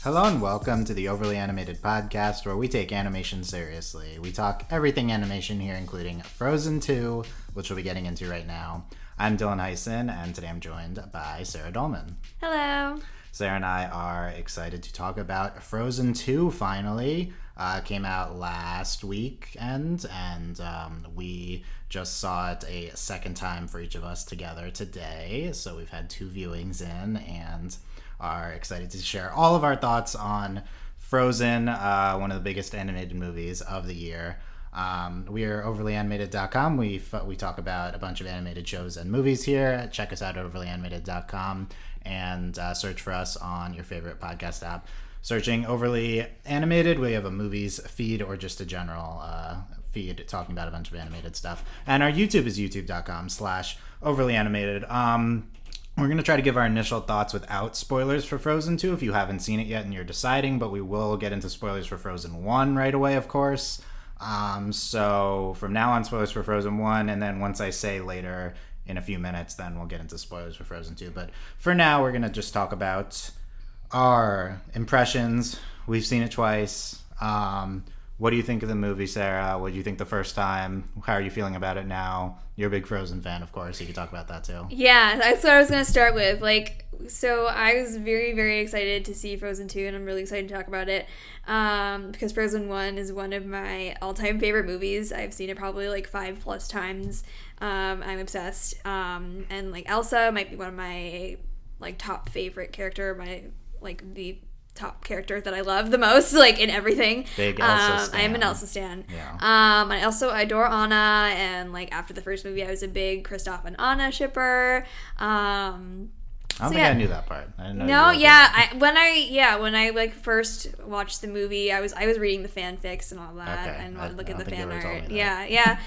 Hello and welcome to the Overly Animated Podcast, where we take animation seriously. We talk everything animation here, including Frozen 2, which we'll be getting into right now. I'm Dylan Hysen, and today I'm joined by Sarah Dolman. Hello. Sarah and I are excited to talk about Frozen 2, finally. Came out last weekend, and we just saw it a second time for each of us together today. So we've had 2 viewings in, and are excited to share all of our thoughts on Frozen, one of the biggest animated movies of the year. We are overlyanimated.com. We talk about a bunch of animated shows and movies here. Check us out at overlyanimated.com and search for us on your favorite podcast app. Searching Overly Animated, we have a movies feed or just a general feed talking about a bunch of animated stuff. And our YouTube is youtube.com/overlyanimated. We're going to try to give our initial thoughts without spoilers for Frozen 2 if you haven't seen it yet and you're deciding, but we will get into spoilers for Frozen 1 right away, of course. So from now on, spoilers for Frozen 1, and then once I say later in a few minutes, then we'll get into spoilers for Frozen 2. But for now, we're going to just talk about our impressions. We've seen it twice. What do you think of the movie, Sarah? What did you think the first time? How are you feeling about it now? You're a big Frozen fan, of course. You can talk about that, too. Yeah, that's what I was going to start with. So I was very, very excited to see Frozen 2, and I'm really excited to talk about it because Frozen 1 is one of my all-time favorite movies. I've seen it probably 5+ times. I'm obsessed. And Elsa might be one of my top favorite character, the top character that I love the most, in everything. Big Elsa stan. I am an Elsa stan. Yeah. I also adore Anna, and after the first movie, I was a big Kristoff and Anna shipper. I don't think I knew that part. I didn't know. No, yeah. When I first watched the movie, I was reading the fanfics and all that, okay. and wanted to look at the fan art. Yeah.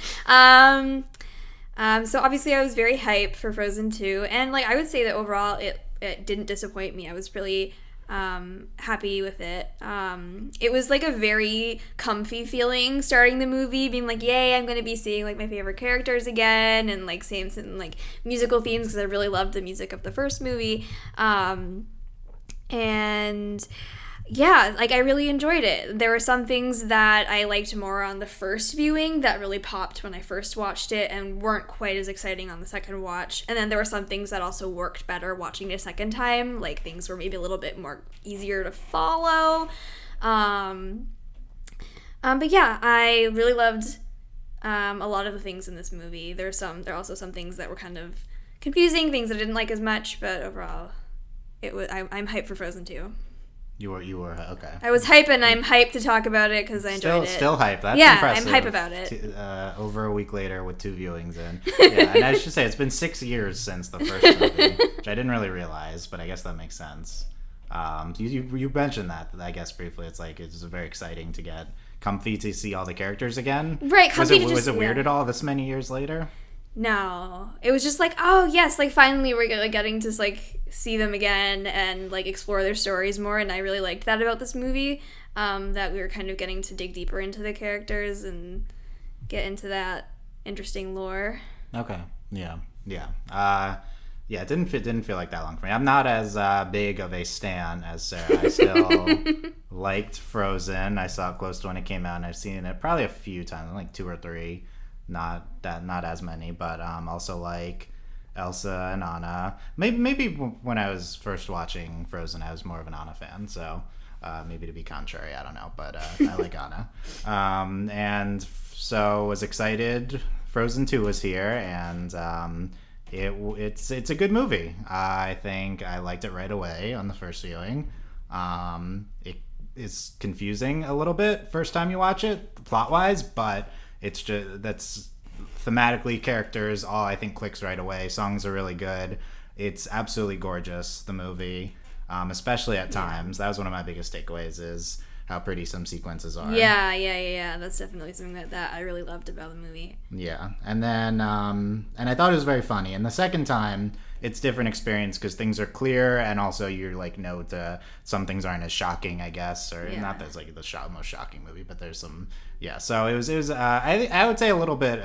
So obviously, I was very hyped for Frozen 2, and I would say that overall, it didn't disappoint me. I was really happy with it. It was a very comfy feeling starting the movie, being yay, I'm going to be seeing my favorite characters again, and seeing some musical themes because I really loved the music of the first movie. And yeah, I really enjoyed it. There were some things that I liked more on the first viewing that really popped when I first watched it and weren't quite as exciting on the second watch. And then there were some things that also worked better watching it a second time. Things were maybe a little bit more easier to follow. But yeah, I really loved a lot of the things in this movie. There are also some things that were kind of confusing, things I didn't like as much, but overall, I'm hyped for Frozen 2. You were okay. I was hype, and I'm hyped to talk about it because I enjoyed it. Still hype. That's impressive. I'm hype about it. Over a week later with 2 viewings in. Yeah, and I should say it's been 6 years since the first movie, which I didn't really realize, but I guess that makes sense. You mentioned that, I guess, briefly. It's very exciting to get comfy to see all the characters again. Right, comfy Was it weird at all this many years later? No, it was just oh yes, finally we're getting to see them again and explore their stories more, and I really liked that about this movie, that we were kind of getting to dig deeper into the characters and get into that interesting lore. Okay, yeah. It didn't feel like that long for me. I'm not as big of a stan as Sarah. I still liked Frozen. I saw it close to when it came out, and I've seen it probably a few times, 2 or 3. Not as many, but also Elsa and Anna. Maybe when I was first watching Frozen, I was more of an Anna fan, so maybe to be contrary, I don't know, but I like Anna. And so was excited. Frozen 2 was here, and it's a good movie. I think I liked it right away on the first viewing. It is confusing a little bit first time you watch it, plot-wise, but it's just that's thematically, characters, all I think clicks right away. Songs are really good. It's absolutely gorgeous, the movie, especially at times. That was one of my biggest takeaways, is how pretty some sequences are. Yeah. That's definitely something that I really loved about the movie. Yeah, and then and I thought it was very funny. And the second time, it's different experience because things are clear, and also you're some things aren't as shocking, I guess, or not that it's the most shocking movie, but there's some. Yeah, so it was I would say a little bit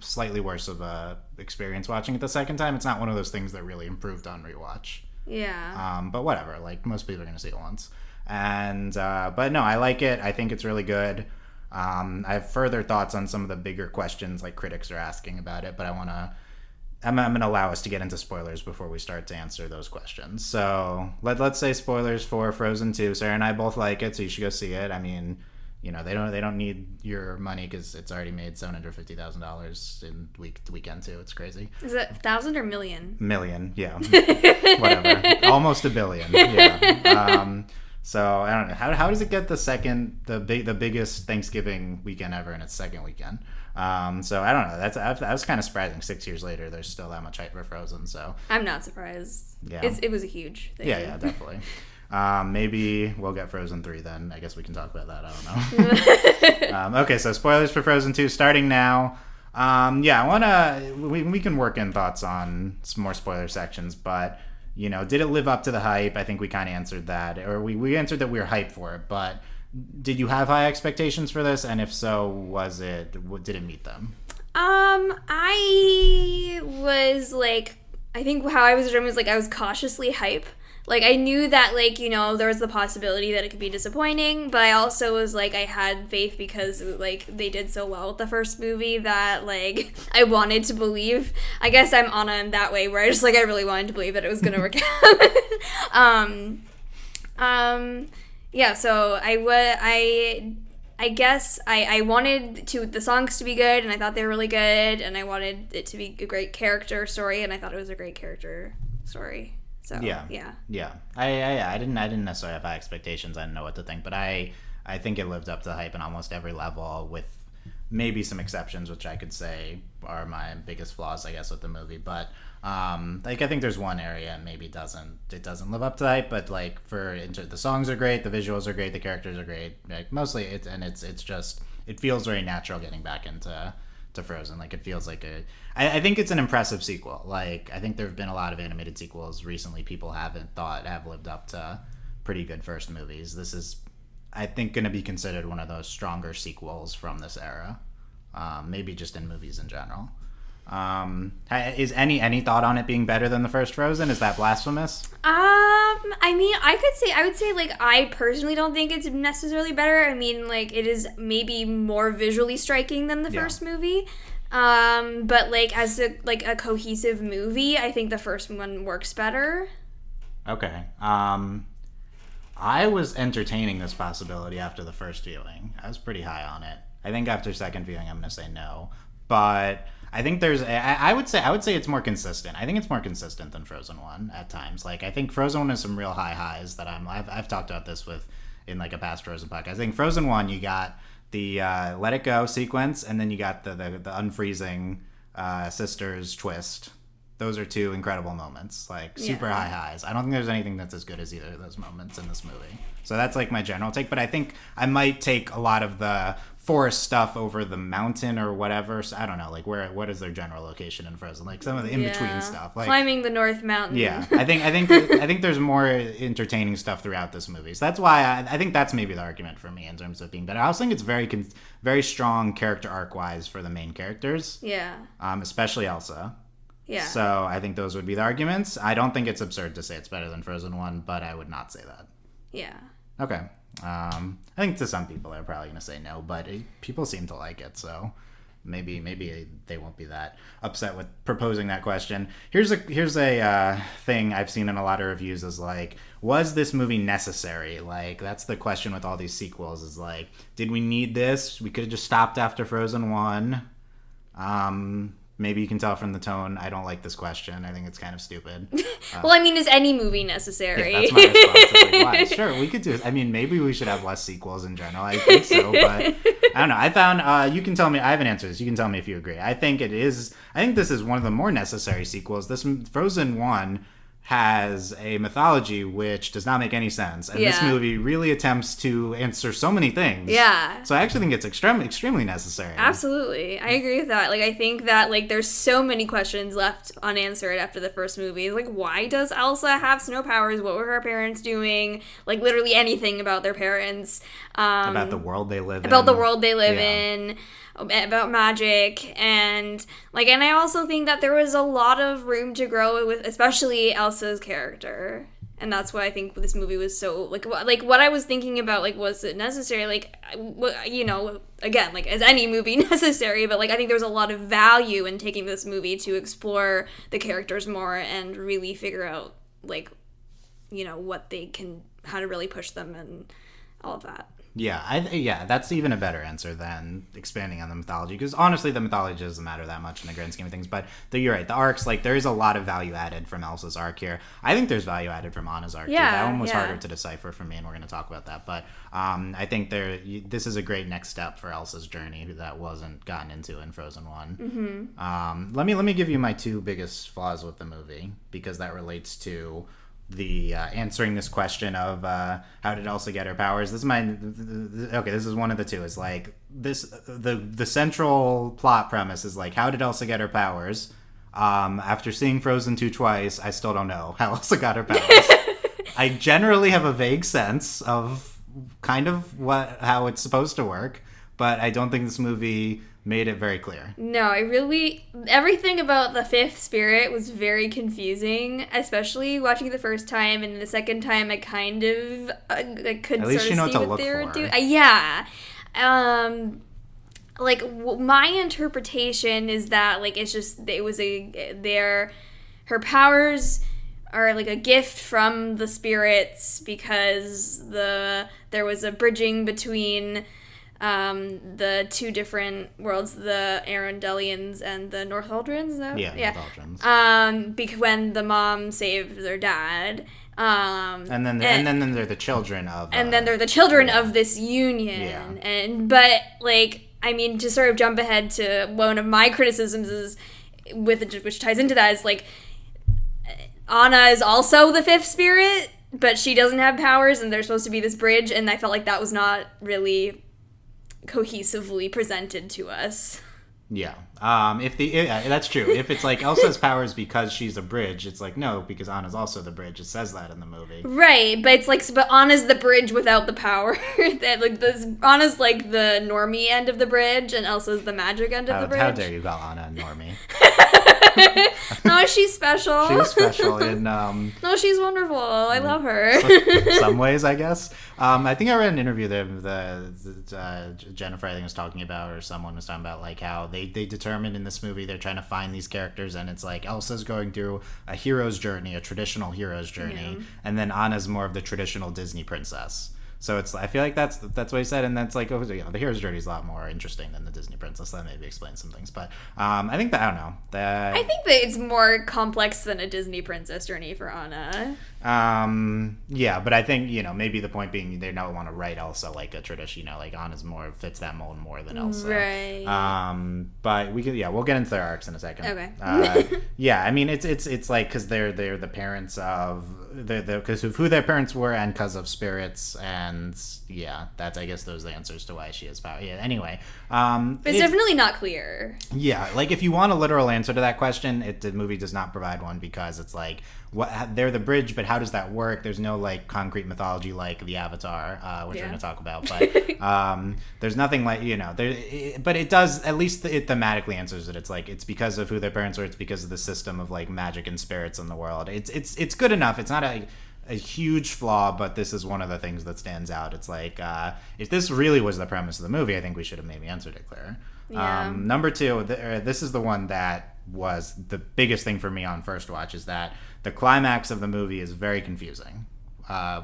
slightly worse of a experience watching it the second time. It's not one of those things that really improved on rewatch. Yeah. But whatever, most people are gonna see it once. And but no, I like it. I think it's really good. I have further thoughts on some of the bigger questions like critics are asking about it, but I'm going to allow us to get into spoilers before we start to answer those questions. So let's say spoilers for Frozen 2. Sarah and I both like it, so you should go see it. I mean, you know, they don't need your money because it's already made $750,000 in weekend 2. It's crazy. Is it 1,000 or million? Million, yeah. Whatever. Almost a billion. Yeah. So I don't know. How does it get the biggest Thanksgiving weekend ever in its second weekend? So I don't know. That was kind of surprising. 6 years later, there's still that much hype for Frozen. So I'm not surprised. Yeah, it was a huge thing. Yeah, definitely. Maybe we'll get Frozen 3 then. I guess we can talk about that. I don't know. Okay, so spoilers for Frozen 2 starting now. We can work in thoughts on some more spoiler sections, but you know, did it live up to the hype? I think we kind of answered that, or we answered that we were hyped for it, but did you have high expectations for this? And if so, did it meet them? I was like, I think how I was describing was like I was cautiously hype. Like, I knew that, like, you know, there was the possibility that it could be disappointing, but I also was, like, I had faith because, like, they did so well with the first movie that, like, I wanted to believe. I guess I'm Anna in that way, where I just, like, I really wanted to believe that it was going to work out. Yeah, so I guess I wanted the songs to be good, and I thought they were really good, and I wanted it to be a great character story, and I thought it was a great character story. So, yeah. I didn't necessarily have high expectations. I didn't know what to think, but I think it lived up to the hype in almost every level, with maybe some exceptions, which I could say are my biggest flaws, I guess, with the movie. But like, I think there's one area maybe it doesn't live up to the hype, but like the songs are great, the visuals are great, the characters are great. Like, mostly it's just, it feels very natural getting back into Frozen. Like, it feels like I think it's an impressive sequel. Like, I think there have been a lot of animated sequels recently people have lived up to pretty good first movies. This is, I think, going to be considered one of those stronger sequels from this era, maybe just in movies in general. Is any thought on it being better than the first Frozen? Is that blasphemous? I mean, I would say, like, I personally don't think it's necessarily better. I mean, like, it is maybe more visually striking than the first movie. But, like, as a cohesive movie, I think the first one works better. Okay. I was entertaining this possibility after the first viewing. I was pretty high on it. I think after second viewing, I'm going to say no. But I think I would say it's more consistent. I think it's more consistent than Frozen 1 at times. Like, I think Frozen 1 has some real high highs that I've talked about this in like a past Frozen podcast. I think Frozen 1, you got the Let It Go sequence, and then you got the unfreezing sisters twist. Those are two incredible moments, like super high highs. I don't think there's anything that's as good as either of those moments in this movie. So that's like my general take, but I think I might take a lot of the forest stuff over the mountain or whatever. So I don't know, like what is their general location in Frozen? Like some of the in-between stuff. Like climbing the North Mountain. Yeah. I think there's more entertaining stuff throughout this movie. So that's why I think that's maybe the argument for me in terms of being better. I also think it's very strong character arc-wise for the main characters. Yeah. Especially Elsa. Yeah. So I think those would be the arguments. I don't think it's absurd to say it's better than Frozen 1, but I would not say that. Yeah. Okay. I think to some people they're probably going to say no, but people seem to like it, so maybe they won't be that upset with proposing that question. Here's a thing I've seen in a lot of reviews is like, was this movie necessary? Like, that's the question with all these sequels is like, did we need this? We could have just stopped after Frozen 1. Maybe you can tell from the tone I don't like this question. I think it's kind of stupid. Well, I mean, is any movie necessary? Yeah, that's my response. Like, why? Sure, we could do it. I mean, maybe we should have less sequels in general. I think so, but I don't know. I found, you can tell me, I haven't answered this. You can tell me if you agree. I think this is one of the more necessary sequels. This Frozen 1 has a mythology which does not make any sense. And this movie really attempts to answer so many things. Yeah. So I actually think it's extremely necessary. Absolutely. I agree with that. Like, I think that, like, there's so many questions left unanswered after the first movie. Like, why does Elsa have snow powers? What were her parents doing? Like, literally anything about their parents. About the world they live in. About magic, and I also think that there was a lot of room to grow with, especially Elsa's character. And that's why I think this movie was so, like what I was thinking about, like, was it necessary? Like, you know, again, like, as any movie necessary, but, like, I think there was a lot of value in taking this movie to explore the characters more and really figure out, like, you know, what they can, how to really push them and all of that. Yeah, that's even a better answer than expanding on the mythology, because honestly, the mythology doesn't matter that much in the grand scheme of things. But you're right, the arcs, like, there is a lot of value added from Elsa's arc here. I think there's value added from Anna's arc too. That one was harder to decipher for me, and we're going to talk about that. But I think this is a great next step for Elsa's journey that wasn't gotten into in Frozen 1. Mm-hmm. Let me give you my two biggest flaws with the movie, because that relates to the answering this question of how did Elsa get her powers. This is one of the two. Is like this the central plot premise is like, how did Elsa get her powers? After seeing Frozen 2 twice, I still don't know how Elsa got her powers. I generally have a vague sense of kind of how it's supposed to work, but I don't think this movie made it very clear. No, everything about the fifth spirit was very confusing, especially watching it the first time, and the second time I kind of could sort of see what they were doing. Yeah. My interpretation is that, like, it's just, her powers are like a gift from the spirits, because there was a bridging between the two different worlds, the Arendelians and the Northaldrians. Northaldrians. Because when the mom saved their dad, and then they're the children of, of this union, but like, I mean, to sort of jump ahead to one of my criticisms is which ties into that, is like, Anna is also the fifth spirit, but she doesn't have powers, and there's supposed to be this bridge, and I felt like that was not really cohesively presented to us. Yeah. That's true. If it's like Elsa has powers because she's a bridge, it's like, no, because Anna's also the bridge. It says that in the movie. Right, but it's like, but Anna's the bridge without the power. That, like, Anna's like the normie end of the bridge, and Elsa's the magic end of the bridge. How dare you call Anna a normie? No, she's special. She's special in No, she's wonderful. I love her. Some ways, I guess. I think I read an interview that Jennifer, I think, was talking about, or someone was talking about, like, how they determined in this movie they're trying to find these characters, and it's like Elsa's going through a hero's journey, a traditional hero's journey, and then Anna's more of the traditional Disney princess. So I feel like that's what he said, and that's like, the hero's journey is a lot more interesting than the Disney princess. That maybe explains some things, but I think that, I don't know. I think that it's more complex than a Disney princess journey for Anna. Yeah, but I think, maybe the point being they don't want to write Elsa like a tradition, like Anna's more fits that mold more than Elsa. Right. But we'll get into their arcs in a second. Okay. Yeah, I mean, it's like, because they're the parents of because of who their parents were, and because of spirits, and that's, I guess, those are the answers to why she has power. Yeah. Anyway, it's definitely not clear. Yeah, like, if you want a literal answer to that question, the movie does not provide one, because it's like, they're the bridge, but how does that work? There's no, like, concrete mythology like the Avatar, which we're going to talk about, but there's nothing like, but it does, at least it thematically answers it. It's like, it's because of who their parents were, it's because of the system of, like, magic and spirits in the world. It's good enough. It's not a huge flaw, but this is one of the things that stands out. It's like, if this really was the premise of the movie, I think we should have maybe answered it clearer. Yeah. Number two, this is the one that was the biggest thing for me on first watch, is that the climax of the movie is very confusing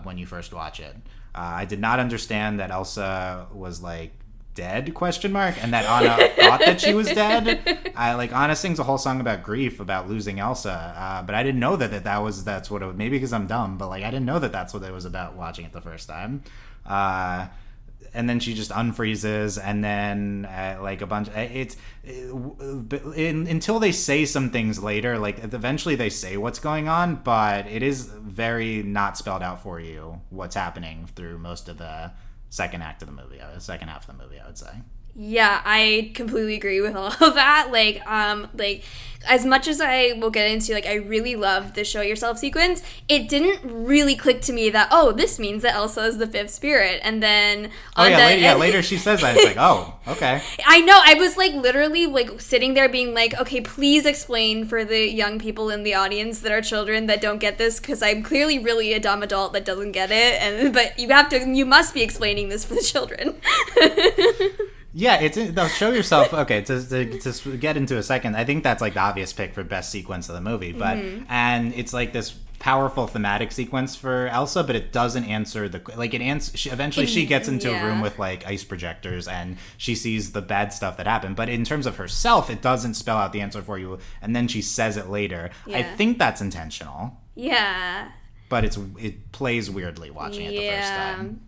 when you first watch it. I did not understand that Elsa was, like, dead, and that Anna thought that she was dead. Anna sings a whole song about grief, about losing Elsa, but I didn't know that's what it was. Maybe because I'm dumb, but, like, I didn't know that's what it was about watching it the first time. And then she just unfreezes, and then like a bunch. Until they say some things later, like, eventually they say what's going on, but it is very not spelled out for you what's happening through most of the second half of the movie, I would say. Yeah, I completely agree with all of that. Like as much as I will get into, like, I really love the show yourself sequence, it didn't really click to me that, oh, this means that Elsa is the fifth spirit. And then later she says that. It's like, oh, okay. I know. I was like literally like sitting there being like, okay, please explain for the young people in the audience that are children that don't get this, because I'm clearly really a dumb adult that doesn't get it. But you must be explaining this for the children. Yeah, show yourself. Okay, to get into a second, I think that's like the obvious pick for best sequence of the movie, but and it's like this powerful thematic sequence for Elsa, but it doesn't answer eventually she gets into a room with like ice projectors and she sees the bad stuff that happened, but in terms of herself, it doesn't spell out the answer for you, and then she says it later. I think that's intentional. Yeah. But it plays weirdly watching it the first time.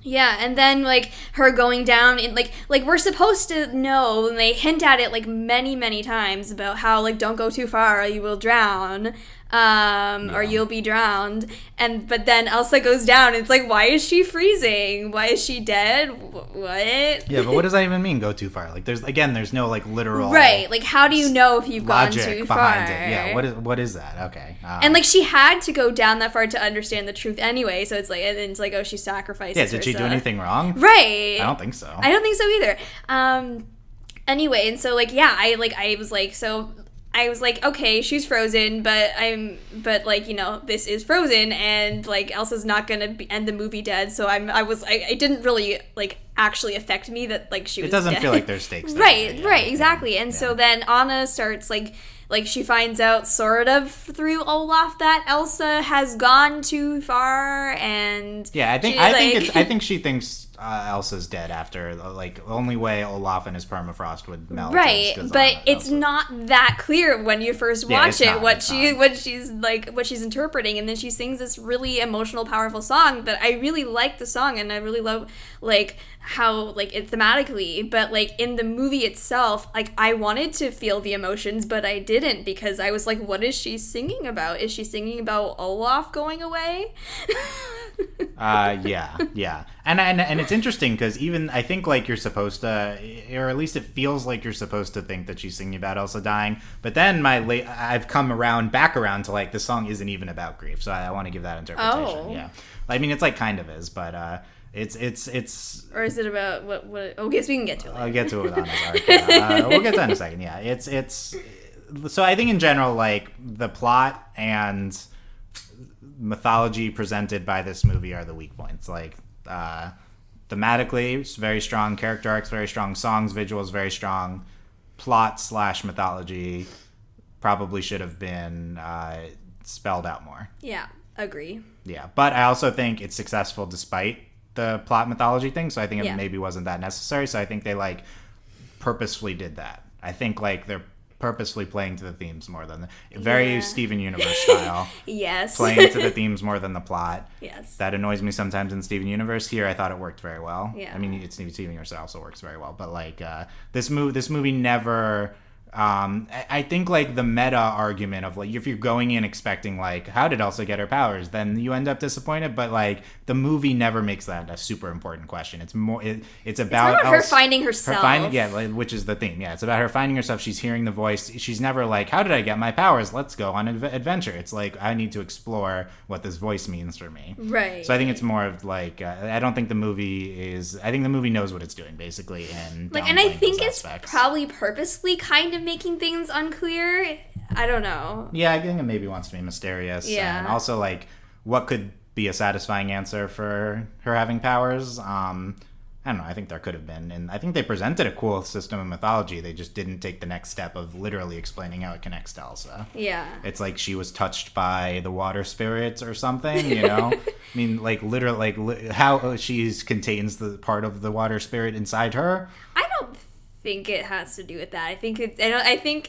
Yeah, and then, like, her going down, in like we're supposed to know, and they hint at it, like, many, many times about how, like, don't go too far or you will drown, or you'll be drowned, but then Elsa goes down, and it's like, why is she freezing? Why is she dead? What? Yeah, but what does that even mean, go too far? Like, there's no, like, literal... Right, like, how do you know if you've gone too far? Behind it. Yeah, what is that? Okay. And, like, she had to go down that far to understand the truth anyway, so it's like, and then it's like, oh, she sacrificed herself. Yeah, did she do anything wrong? Right. I don't think so. I don't think so either. Anyway, and so, like, yeah, I was like, okay, she's frozen, but like, you know, this is Frozen, and like Elsa's not gonna end the movie dead. So it didn't really like actually affect me that like she was. It doesn't dead. feel like there's stakes. Right, exactly. And so then Anna starts like she finds out sort of through Olaf that Elsa has gone too far, and I think she thinks Elsa's dead after, like, the only way Olaf and his permafrost would melt. Right, but it's not that clear when you first watch what she's interpreting, and then she sings this really emotional, powerful song. But I really like the song, and I really love like how like it thematically, but like in the movie itself, like I wanted to feel the emotions, but I didn't, because I was like, what is she singing about? Is she singing about Olaf going away? Yeah. And it's interesting because even I think like you're supposed to, or at least it feels like you're supposed to think that she's singing about Elsa dying. But then I've come back around to like the song isn't even about grief, so I want to give that interpretation. Oh. Yeah, I meit's like kind of is, but it's or is it about what? I guess we can get to it. I'll get to it with Anna's arc. Yeah. We'll get to that in a second. Yeah, it's so I think in general like the plot and mythology presented by this movie are the weak points. Like thematically it's very strong, character arcs very strong, songs, visuals very strong, plot / mythology probably should have been spelled out more. Yeah, agree. Yeah, but I also think it's successful despite the plot mythology thing, so I think it maybe wasn't that necessary. So I think they like purposefully did that. I think like they're purposely playing to the themes more than very Steven Universe style. Yes. Playing to the themes more than the plot. Yes. That annoys me sometimes in Steven Universe. Here, I thought it worked very well. Yeah. I mean, it's Steven Universe also works very well, but like this movie never. I think like the meta argument of like if you're going in expecting like how did Elsa get her powers, then you end up disappointed. But like the movie never makes that a super important question. It's more it's about her finding herself. Which is the theme. Yeah, it's about her finding herself. She's hearing the voice. She's never like how did I get my powers? Let's go on an adventure. It's like I need to explore what this voice means for me. Right. So I think it's more of like I don't think the movie is. I think the movie knows what it's doing basically, and I think it's probably purposely kind of making things unclear. I don't know. Yeah, I think it maybe wants to be mysterious. Yeah. And also, like, what could be a satisfying answer for her having powers? I don't know. I think there could have been. And I think they presented a cool system of mythology. They just didn't take the next step of literally explaining how it connects to Elsa. Yeah. It's like she was touched by the water spirits or something, you know? I mean, like, literally, like, how she contains the part of the water spirit inside her. I don't think it has to do with that. I think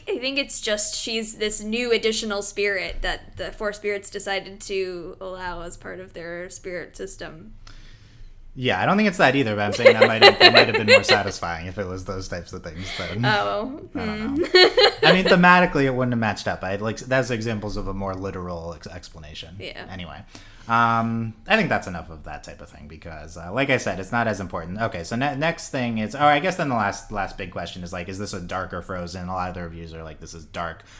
it's just she's this new additional spirit that the four spirits decided to allow as part of their spirit system. Yeah, I don't think it's that either, but I'm saying that might have been more satisfying if it was those types of things. Then I don't know. I mean, thematically, it wouldn't have matched up. That's examples of a more literal explanation. Yeah. Anyway, I think that's enough of that type of thing because, like I said, it's not as important. Okay, so next thing is, I guess then the last big question is like, is this a darker Frozen? A lot of the reviews are like, this is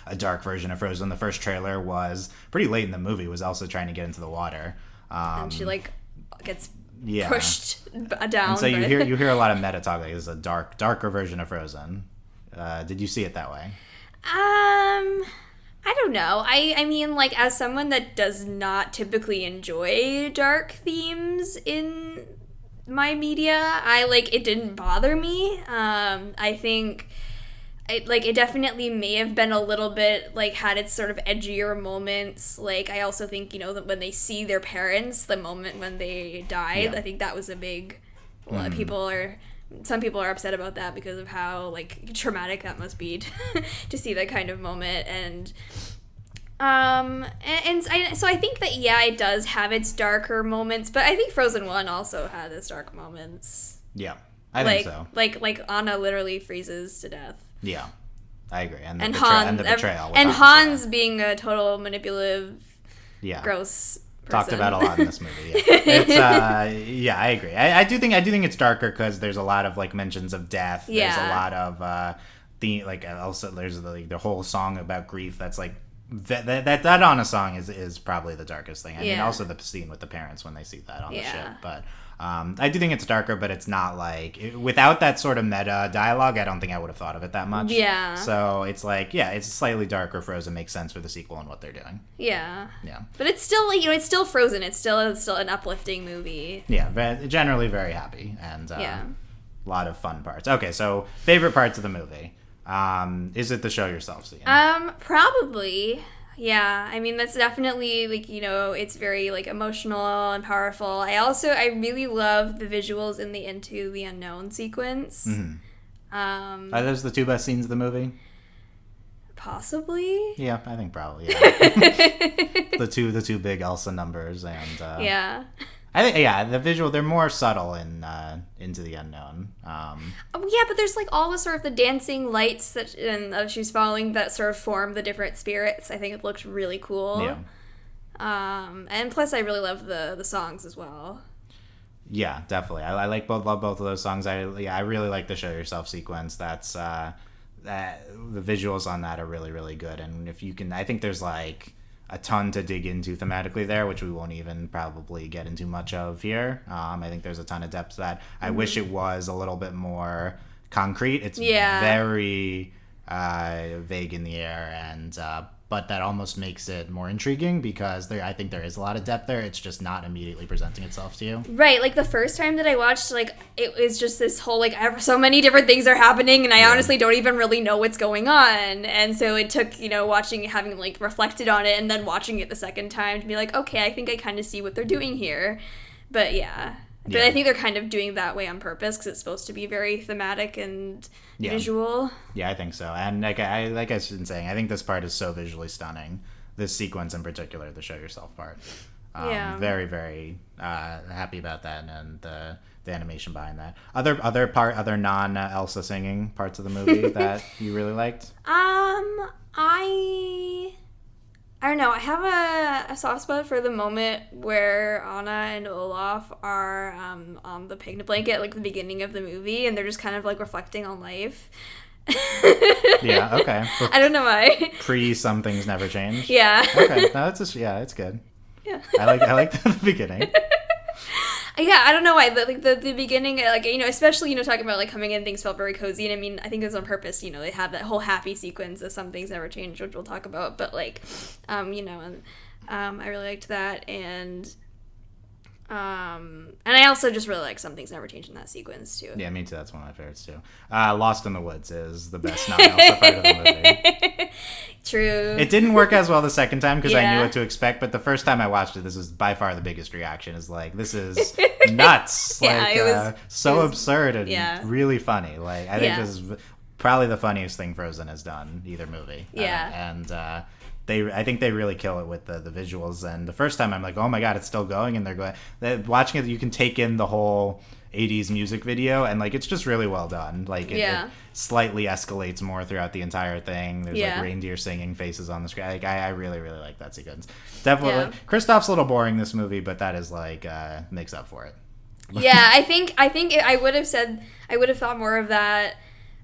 a dark version of Frozen. The first trailer was pretty late in the movie. Was Elsa trying to get into the water, and she gets pushed down. And so you hear a lot of meta talk like this is a darker version of Frozen. Did you see it that way? I don't know. I mean, like, as someone that does not typically enjoy dark themes in my media, it didn't bother me. I think it definitely may have been a little bit, had its sort of edgier moments. I also think, that when they see their parents, the moment when they died, I think that was a big... Some people are upset about that because of how, traumatic that must be to see that kind of moment. So I think that, it does have its darker moments, but I think Frozen 1 also had its dark moments. Yeah, I think so. Like Anna literally freezes to death. Yeah, I agree. And the betrayal. And Hans being a total manipulative, gross person. Talked about a lot in this movie. Yeah, it's, I agree. I do think it's darker because there's a lot of mentions of death. Yeah. There's a lot of also there's the whole song about grief. That's that Anna song is probably the darkest thing. I mean, also the scene with the parents when they see that on the ship, but. I do think it's darker, but it's not without that sort of meta dialogue, I don't think I would have thought of it that much. Yeah. So it's it's slightly darker. Frozen makes sense for the sequel and what they're doing. Yeah. Yeah. But it's still it's still Frozen. It's still an uplifting movie. Yeah. Generally very happy and a lot of fun parts. Okay, so favorite parts of the movie. Is it the show yourself scene? Probably. Yeah, I mean, that's definitely, it's very, emotional and powerful. I really love the visuals in the Into the Unknown sequence. Mm-hmm. Are those the two best scenes of the movie? Possibly. Yeah, I think probably, yeah. the two big Elsa numbers and... yeah. I think, the visual, they're more subtle in Into the Unknown. But there's all the sort of the dancing lights that she's following that sort of form the different spirits. I think it looked really cool. Yeah. And plus I really love the songs as well. Yeah, definitely. I love both of those songs. I really like the Show Yourself sequence. That's the visuals on that are really, really good. And if you can, I think there's a ton to dig into thematically there, which we won't even probably get into much of here. I think there's a ton of depth to that. I wish it was a little bit more concrete. It's very vague in the air, and but that almost makes it more intriguing because I think there is a lot of depth there. It's just not immediately presenting itself to you. Right, the first time that I watched, it was just this whole, so many different things are happening, and I honestly don't even really know what's going on. And so it took, having, reflected on it and then watching it the second time to be okay, I think I kind of see what they're doing here. But, yeah. But I think they're kind of doing that way on purpose because it's supposed to be very thematic and visual. Yeah, I think so. And like I've been saying, I think this part is so visually stunning. This sequence in particular, the Show Yourself part. Very, very happy about that and the animation behind that. Other non Elsa singing parts of the movie that you really liked? I don't know. I have a soft spot for the moment where Anna and Olaf are on the picnic blanket, the beginning of the movie, and they're just kind of reflecting on life. Yeah. Okay. I don't know why. Some things never change. Yeah. Okay. No, it's it's good. Yeah. I like the beginning. Yeah, I don't know why, but the beginning, especially, talking about really coming in, things felt very cozy, and I mean, I think it's on purpose, they have that whole happy sequence of some things never change, which we'll talk about, but I really liked that, and I also just really like Some Things Never Change in that sequence, too. Yeah, me too, that's one of my favorites, too. Lost in the Woods is the best non-Elsa part of the movie. True. It didn't work as well the second time because I knew what to expect, but the first time I watched it, this was by far the biggest reaction. Is this is nuts. It was so absurd and really funny. I think this is probably the funniest thing Frozen has done, either movie. Yeah. And I think they really kill it with the visuals. And the first time I'm like, oh my god, it's still going, and watching it, you can take in the whole 80s music video, and like it's just really well done. Like it slightly escalates more throughout the entire thing. There's like reindeer singing, faces on the screen. Like I really like that sequence. Definitely Kristoff's a little boring this movie, but that is like makes up for it. Yeah, I think I would have thought more of that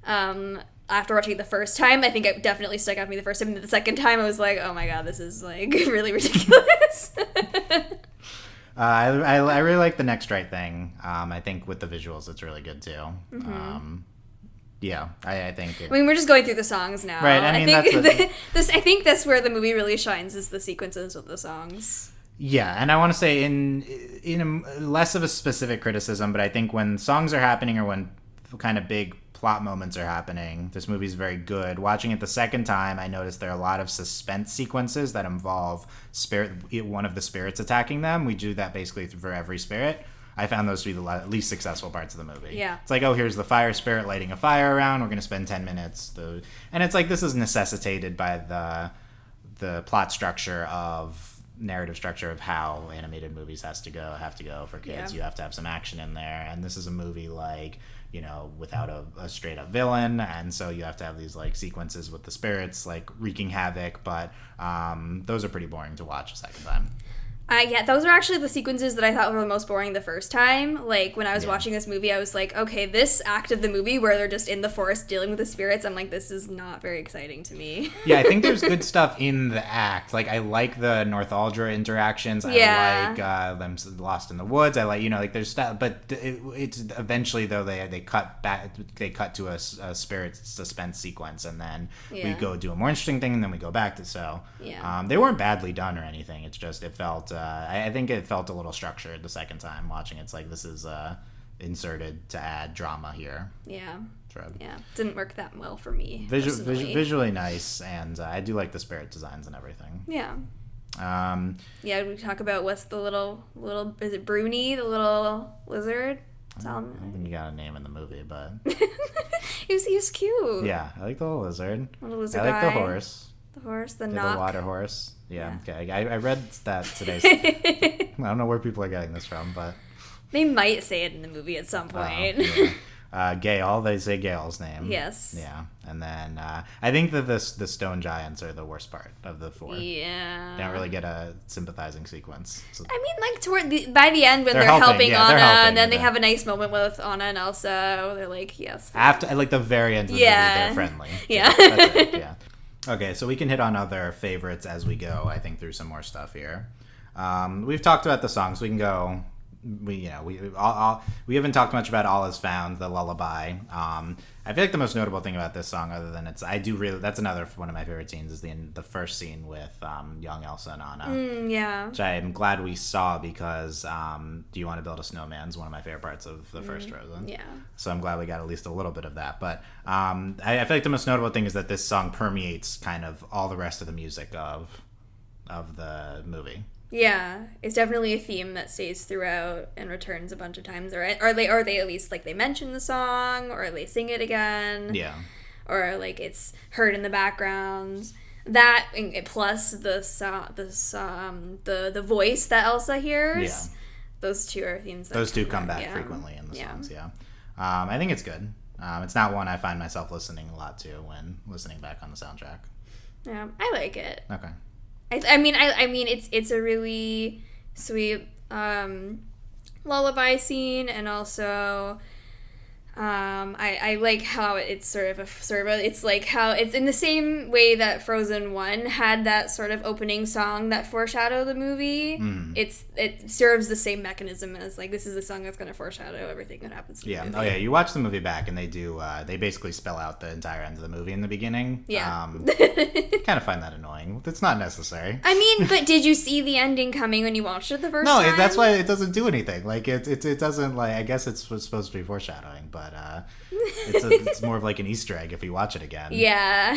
after watching it the first time. I think it definitely stuck out to me the first time. The second time I was like, oh my god, this is like really ridiculous. I really like the Next Right Thing. I think with the visuals, it's really good too. Mm-hmm. I think. I mean, we're just going through the songs now. Right. I mean, I think that's where the movie really shines, is the sequences of the songs. Yeah, and I want to say in less of a specific criticism, but I think when songs are happening or when kind of big plot moments are happening, this movie's very good. Watching it the second time, I noticed there are a lot of suspense sequences that involve one of the spirits attacking them. We do that basically for every spirit. I found those to be the least successful parts of the movie. Yeah. It's like, oh, here's the fire spirit lighting a fire around. We're going to spend 10 minutes. And it's like, this is necessitated by the plot structure narrative structure of how animated movies have to go for kids. Yeah. You have to have some action in there. And this is a movie like, without a straight up villain, and so you have to have these like sequences with the spirits like wreaking havoc, but those are pretty boring to watch a second time. Those are actually the sequences that I thought were the most boring the first time. Like, when I was watching this movie, I was like, okay, this act of the movie where they're just in the forest dealing with the spirits, I'm like, this is not very exciting to me. Yeah, I think there's good stuff in the act. Like, I like the Northaldra interactions. I like them lost in the woods. I like, there's stuff, but it's eventually, though, they cut to a spirit suspense sequence, and then we go do a more interesting thing, and then we go back to, they weren't badly done or anything. It's just, it felt, I think it felt a little structured the second time watching. It's like, this is inserted to add drama here. Yeah. Didn't work that well for me. Visually nice, and I do like the spirit designs and everything. Yeah. We talk about what's the little is it Bruni, the little lizard? I don't think you got a name in the movie, but he was cute. Yeah, I like the little lizard. Little lizard I like guy. the horse. The knock. The water horse. Yeah. Okay. I read that today. I don't know where people are getting this from, but they might say it in the movie at some point. Gale. They say Gale's name. Yes. Yeah. And then I think that the stone giants are the worst part of the four. Yeah. They don't really get a sympathizing sequence. So, I mean, like by the end when they're helping Anna, and then they have a nice moment with Anna and Elsa. They're like, yes. After like the very end of the movie, they're friendly. Yeah. That's it. Yeah. Okay, so we can hit on other favorites as we go, I think, through some more stuff here. We've talked about the songs. We can go. We haven't talked much about All Is Found, the lullaby. I feel like the most notable thing about this song, other than that's another one of my favorite scenes, is the first scene with young Elsa and Anna. Which I am glad we saw, because Do You Want to Build a Snowman is one of my favorite parts of the first Frozen. Yeah. So I'm glad we got at least a little bit of that. But I feel like the most notable thing is that this song permeates kind of all the rest of the music of the movie. Yeah, it's definitely a theme that stays throughout and returns a bunch of times, or they at least like they mention the song, or they sing it again. Yeah. Or like it's heard in the background. That plus the voice that Elsa hears. Yeah. Those two are themes. Those two come back frequently in the songs. Yeah. I think it's good. It's not one I find myself listening a lot to when listening back on the soundtrack. Yeah, I like it. Okay. I mean, it's a really sweet lullaby scene, and also I like how it's it's like how it's in the same way that Frozen 1 had that sort of opening song that foreshadowed the movie. It serves the same mechanism as like, this is a song that's going to foreshadow everything that happens to the movie. Oh yeah, you watch the movie back and they basically spell out the entire end of the movie in the beginning. Yeah. Kind of find that annoying. foreshadowing. It's not necessary. I mean, but did you see the ending coming when you watched it the first time? No, that's why it doesn't do anything. Like it doesn't like. I guess it's supposed to be foreshadowing, but it's more of like an Easter egg if you watch it again. Yeah,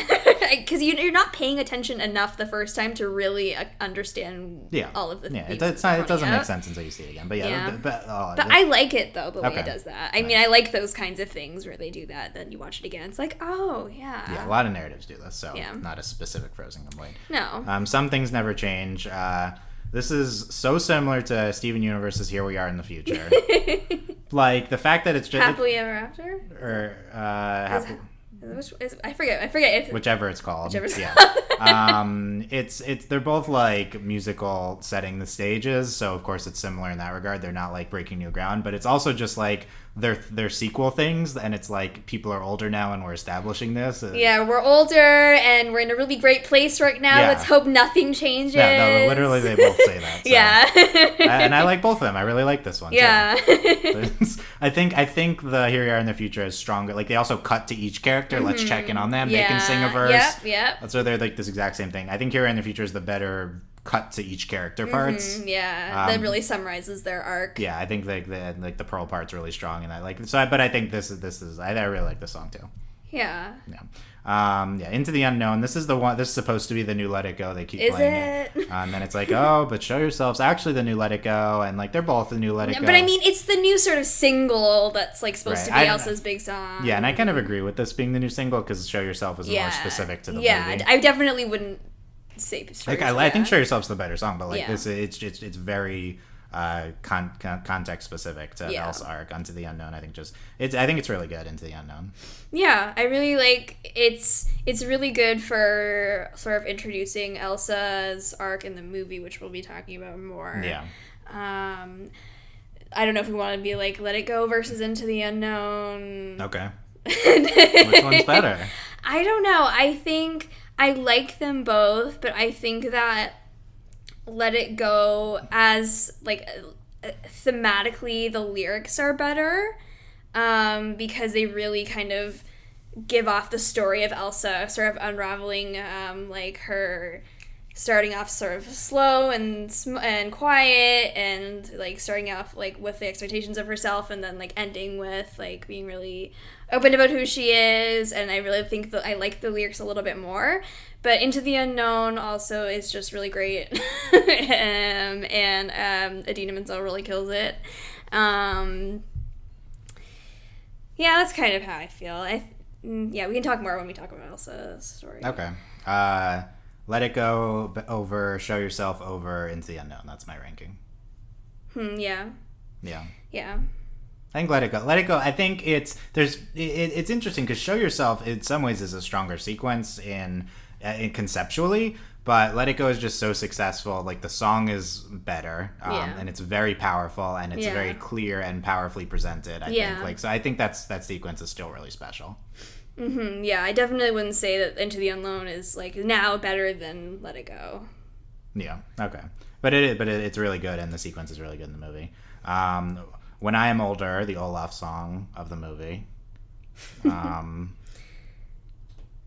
because you're not paying attention enough the first time to really understand all of the things. It doesn't make sense until you see it again. But but I like it though the way it does that. I mean, I like those kinds of things where they do that. Then you watch it again, it's like, oh yeah. Yeah, a lot of narratives do this, so not a specific Frozen complaint. No. Some things never change. This is so similar to Steven Universe's Here We Are in the Future. Like the fact that it's just Happily Ever After, or I forget. Whichever it's called. It's they're both like musical setting the stages, so of course it's similar in that regard. They're not like breaking new ground, but it's also just like they're sequel things, and it's like people are older now and we're establishing this. Yeah, we're older and we're in a really great place right now. Yeah. Let's hope nothing changes. Yeah, no, literally they both say that. So. Yeah. And I like both of them. I really like this one. Yeah. Too. I think the Here We Are in the Future is stronger. Like they also cut to each character. Let's check in on them. Yeah. They can sing a verse. Yep. So they're like this exact same thing. I think Here We Are in the Future is the better cut to each character parts. That really summarizes their arc. Yeah, I think the Pearl part's really strong, and I like so. But I think this is I really like this song too. Yeah. Into the Unknown. This is the one. This is supposed to be the new Let It Go. They keep is playing it? and then it's like, oh, but Show Yourself's actually the new Let It Go, and like they're both the new Let It Go. But I mean, it's the new sort of single that's like supposed to be Elsa's big song. Yeah, and I kind of agree with this being the new single because Show Yourself is more specific to the movie. Yeah, I definitely wouldn't say. Like I think Show Yourself's the better song, but like this, it's very context specific to Elsa arc. Unto the Unknown, I think it's really good. Into the Unknown. Yeah, I really like it's really good for sort of introducing Elsa's arc in the movie, which we'll be talking about more. Yeah. I don't know if we want to be like Let It Go versus Into the Unknown. Okay. Which one's better? I don't know. I think I like them both, but I think that Let It Go as like thematically the lyrics are better because they really kind of give off the story of Elsa sort of unraveling like her starting off sort of slow and quiet and like starting off like with the expectations of herself and then like ending with like being really open about who she is. And I really think that I like the lyrics a little bit more. But Into the Unknown also is just really great. and Idina Menzel really kills it. Yeah, that's kind of how I feel. We can talk more when we talk about Elsa's story. Okay. Let It Go over Show Yourself over Into the Unknown. That's my ranking. Yeah. I think Let It Go. Let It Go. I think it's interesting because Show Yourself in some ways is a stronger sequence in conceptually, but Let It Go is just so successful. Like the song is better, and it's very powerful, and it's very clear and powerfully presented. I think. Like so, I think that sequence is still really special. Mm-hmm. Yeah, I definitely wouldn't say that Into the Unknown is like now better than Let It Go. Yeah. Okay. But it's really good, and the sequence is really good in the movie. When I Am Older, the Olaf song of the movie.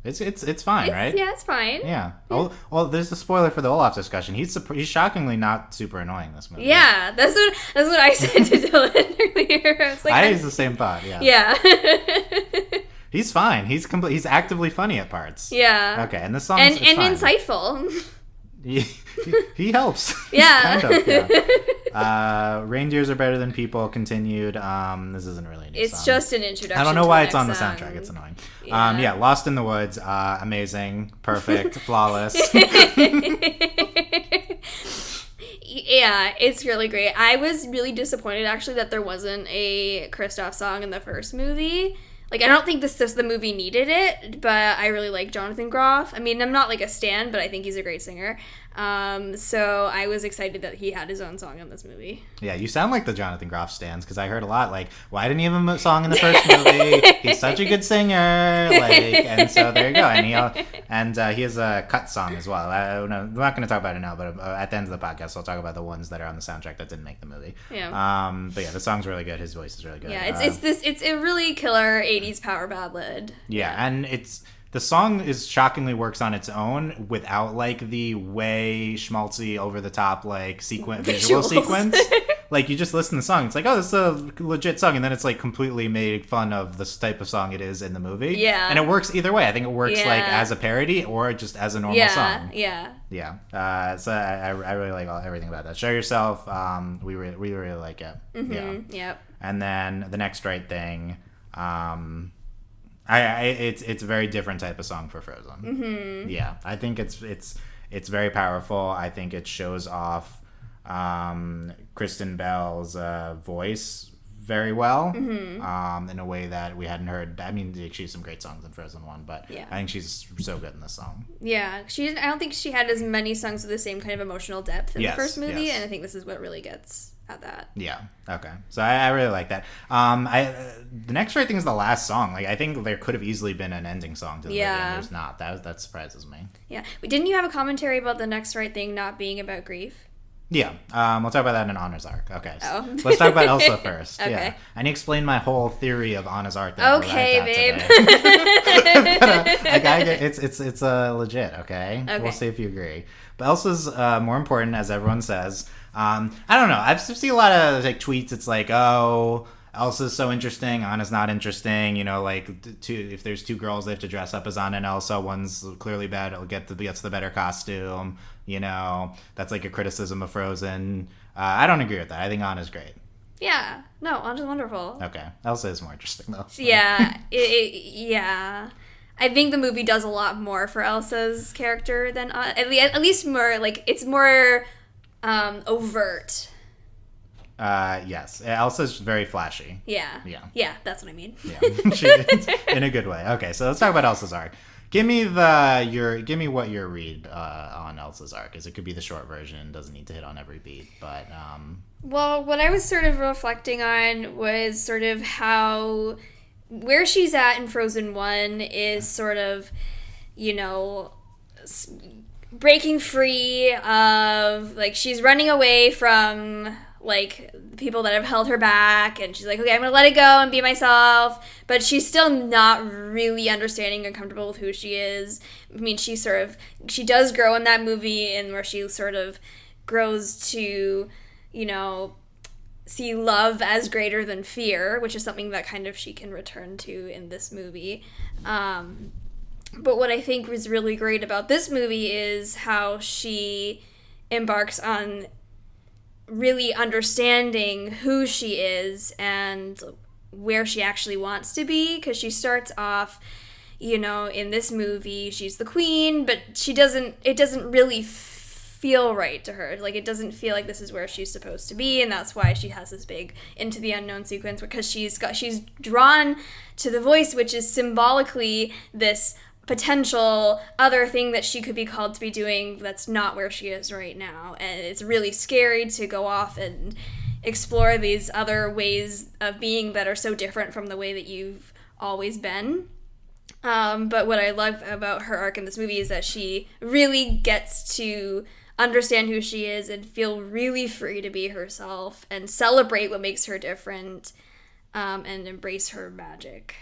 It's fine, right? Yeah, it's fine. Yeah. Oh, well, there's a spoiler for the Olaf discussion. He's shockingly not super annoying this movie. Yeah, that's what I said to Dylan earlier. I was like, I had the same thought. Yeah. Yeah. He's fine. He's actively funny at parts. Yeah. Okay, and the song and fine. insightful. He helps. Yeah. Kind of, yeah. Reindeers Are Better Than People continued. This isn't really a new It's song. just an introduction. I don't know to why the it's on the next soundtrack. song. It's annoying. Yeah. Lost in the Woods. Amazing. Perfect. Flawless. Yeah, it's really great. I was really disappointed actually that there wasn't a Kristoffs song in the first movie. Like, I don't think the movie needed it, but I really like Jonathan Groff. I mean, I'm not like a stan, but I think he's a great singer. So I was excited that he had his own song in this movie. Yeah, you sound like the Jonathan Groff stans, because I heard a lot, like, why didn't he have a song in the first movie? He's such a good singer. Like, and so there you go. And he has a cut song as well. We're not going to talk about it now, but at the end of the podcast, I'll talk about the ones that are on the soundtrack that didn't make the movie. Yeah. But yeah, the song's really good. His voice is really good. Yeah, it's a really killer 80s power ballad. Yeah, and the song is shockingly works on its own without like the way schmaltzy over the top like visual sequence. Like you just listen to the song, it's like, oh, this is a legit song, and then it's like completely made fun of this type of song it is in the movie. Yeah. And it works either way. I think it works like as a parody or just as a normal song. Yeah. Yeah. So I really like everything about that. Show Yourself. We really like it. Mm-hmm. Yeah. Yep. And then The Next Right Thing. It's a very different type of song for Frozen. Mm-hmm. Yeah, I think it's very powerful. I think it shows off Kristen Bell's voice very well, in a way that we hadn't heard. I mean, she has some great songs in Frozen 1, but I think she's so good in this song. Yeah, I don't think she had as many songs with the same kind of emotional depth in the first movie, and I think this is what really gets at that. Yeah. Okay. So I really like that. The Next Right Thing is the last song. Like I think there could have easily been an ending song to the movie, and there's not. That surprises me. Yeah. But didn't you have a commentary about The Next Right Thing not being about grief? Yeah, we'll talk about that in Anna's arc. Okay, so let's talk about Elsa first. Okay. Yeah, I need to explain my whole theory of Anna's arc. Okay, babe. I gotta get it's legit. Okay, we'll see if you agree. But Elsa's more important, as everyone says. I don't know. I've seen a lot of like tweets. It's like, oh, Elsa's so interesting, Anna's not interesting. You know, like if there's two girls, they have to dress up as Anna and Elsa. One's clearly bad, gets the better costume. You know, that's like a criticism of Frozen. I don't agree with that. I think Anna's great. Yeah. No, Anna's wonderful. Okay. Elsa is more interesting, though. Yeah. Yeah. I think the movie does a lot more for Elsa's character than at least more, like, it's more overt. Yes. Elsa's very flashy. Yeah. Yeah, that's what I mean. Yeah. In a good way. Okay, so let's talk about Elsa's arc. Give me what your read on Elsa's arc is. It could be the short version. Doesn't need to hit on every beat, but well, what I was sort of reflecting on was sort of how where she's at in Frozen 1 is sort of, you know, breaking free of, like, she's running away from, like, people that have held her back, and she's like, okay, I'm gonna let it go and be myself, but she's still not really understanding and comfortable with who she is. I mean, she does grow in that movie, and where she sort of grows to, you know, see love as greater than fear, which is something that kind of she can return to in this movie. But what I think was really great about this movie is how she embarks on really understanding who she is and where she actually wants to be, because she starts off, you know, in this movie she's the queen, but it doesn't really feel right to her. Like, it doesn't feel like this is where she's supposed to be, and that's why she has this big Into the Unknown sequence, because she's drawn to the voice, which is symbolically this potential other thing that she could be called to be doing that's not where she is right now. And it's really scary to go off and explore these other ways of being that are so different from the way that you've always been. But what I love about her arc in this movie is that she really gets to understand who she is and feel really free to be herself and celebrate what makes her different, and embrace her magic.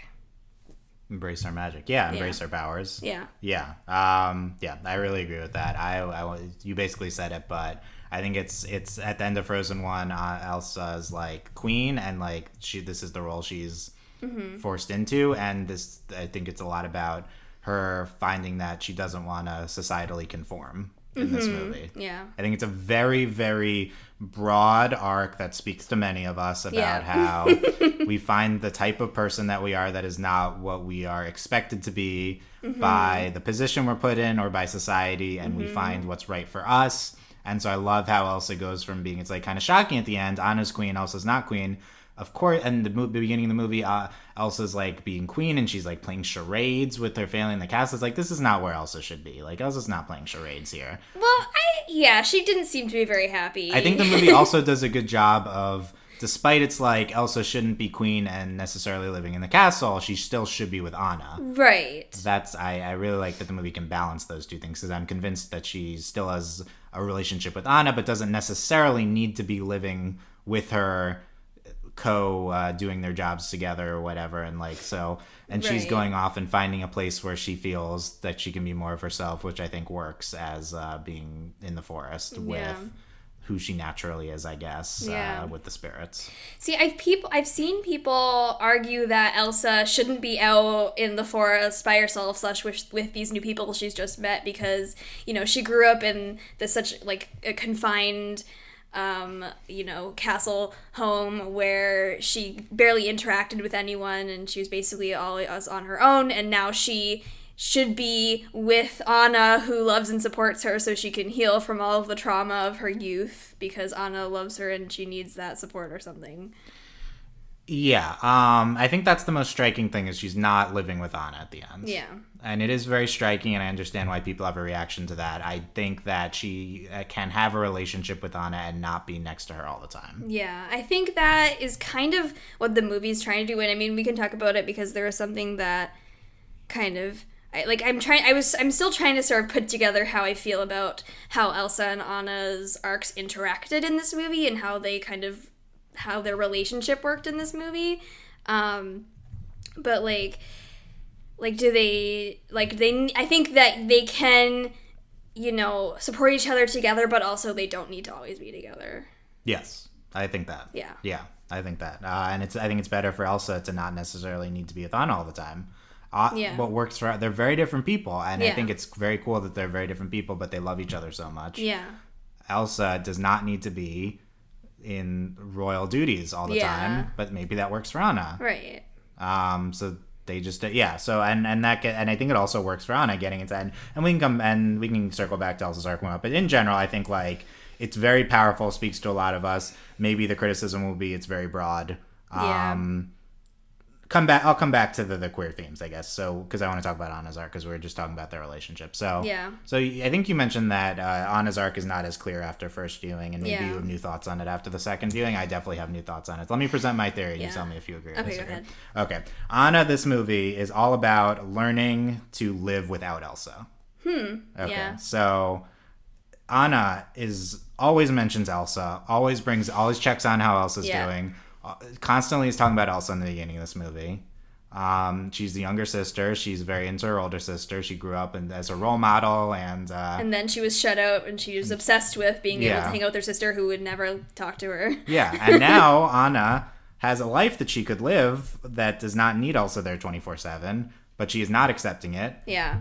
Embrace our magic. Yeah, embrace our powers. Yeah. Yeah. I really agree with that. You basically said it, but I think it's at the end of Frozen 1, Elsa's like queen, and like this is the role she's forced into, and this, I think it's a lot about her finding that she doesn't want to societally conform in this movie. Yeah. I think it's a very, very broad arc that speaks to many of us about how we find the type of person that we are that is not what we are expected to be by the position we're put in or by society, and we find what's right for us. And so I love how Elsa goes from being, it's like kind of shocking at the end, Anna's queen, Elsa's not queen. Of course, and the beginning of the movie, Elsa's like being queen, and she's like playing charades with her family in the castle. It's like, this is not where Elsa should be. Like, Elsa's not playing charades here. Well, she didn't seem to be very happy. I think the movie also does a good job of, despite it's like Elsa shouldn't be queen and necessarily living in the castle, she still should be with Anna. Right. I really like that the movie can balance those two things, because I'm convinced that she still has a relationship with Anna, but doesn't necessarily need to be living with her doing their jobs together or whatever, and like so, and she's Right. going off and finding a place where she feels that she can be more of herself, which I think works as being in the forest with who she naturally is, I guess, with the spirits. See, I've seen people argue that Elsa shouldn't be out in the forest by herself / with these new people she's just met because, she grew up in this such like a confined castle home where she barely interacted with anyone and she was basically always on her own, and now she should be with Anna, who loves and supports her so she can heal from all of the trauma of her youth because Anna loves her and she needs that support or something. Yeah, I think that's the most striking thing is she's not living with Anna at the end. Yeah. And it is very striking, and I understand why people have a reaction to that. I think that she can have a relationship with Anna and not be next to her all the time. Yeah, I think that is kind of what the movie's trying to do, and I mean, we can talk about it because there is something that kind of... I'm still trying to sort of put together how I feel about how Elsa and Anna's arcs interacted in this movie and how they how their relationship worked in this movie. But do they, I think that they can, support each other together, but also they don't need to always be together. Yes, I think that. Yeah. Yeah, I think that. And I think it's better for Elsa to not necessarily need to be with Anna all the time. What works for they're very different people, and I think it's very cool that they're very different people, but they love each other so much. Yeah. Elsa does not need to be in royal duties all the time, but maybe that works for Anna. Right. So they just so and I think it also works for Anna getting into and we can circle back to Elsa's arc more, but in general I think like it's very powerful, speaks to a lot of us. Maybe the criticism will be it's very broad. I'll come back to the queer themes, I guess. So, because I want to talk about Anna's arc, because we were just talking about their relationship. So, So I think you mentioned that Anna's arc is not as clear after first viewing, and maybe you have new thoughts on it after the second viewing. I definitely have new thoughts on it. Let me present my theory. You tell me if you agree or disagree. Go ahead. Okay. Anna, this movie is all about learning to live without Elsa. Okay. Yeah. So, Anna always mentions Elsa, always checks on how Elsa's doing. Constantly is talking about Elsa in the beginning of this movie. She's the younger sister. She's very into her older sister. She grew up as a role model, and then she was shut out, and she was obsessed with being able to hang out with her sister, who would never talk to her. Yeah, and now Anna has a life that she could live that does not need Elsa there 24/7, but she is not accepting it. Yeah.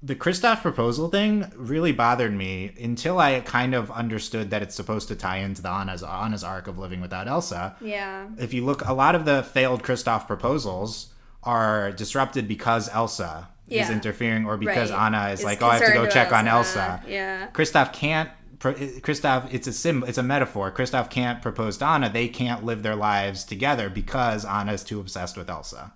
The Kristoff proposal thing really bothered me until I kind of understood that it's supposed to tie into the Anna's arc of living without Elsa. Yeah. If you look, a lot of the failed Kristoff proposals are disrupted because Elsa is interfering, or because Anna is like, oh, I have to go check on Elsa. Yeah. Kristoff, it's a metaphor. Kristoff can't propose to Anna. They can't live their lives together because Anna is too obsessed with Elsa.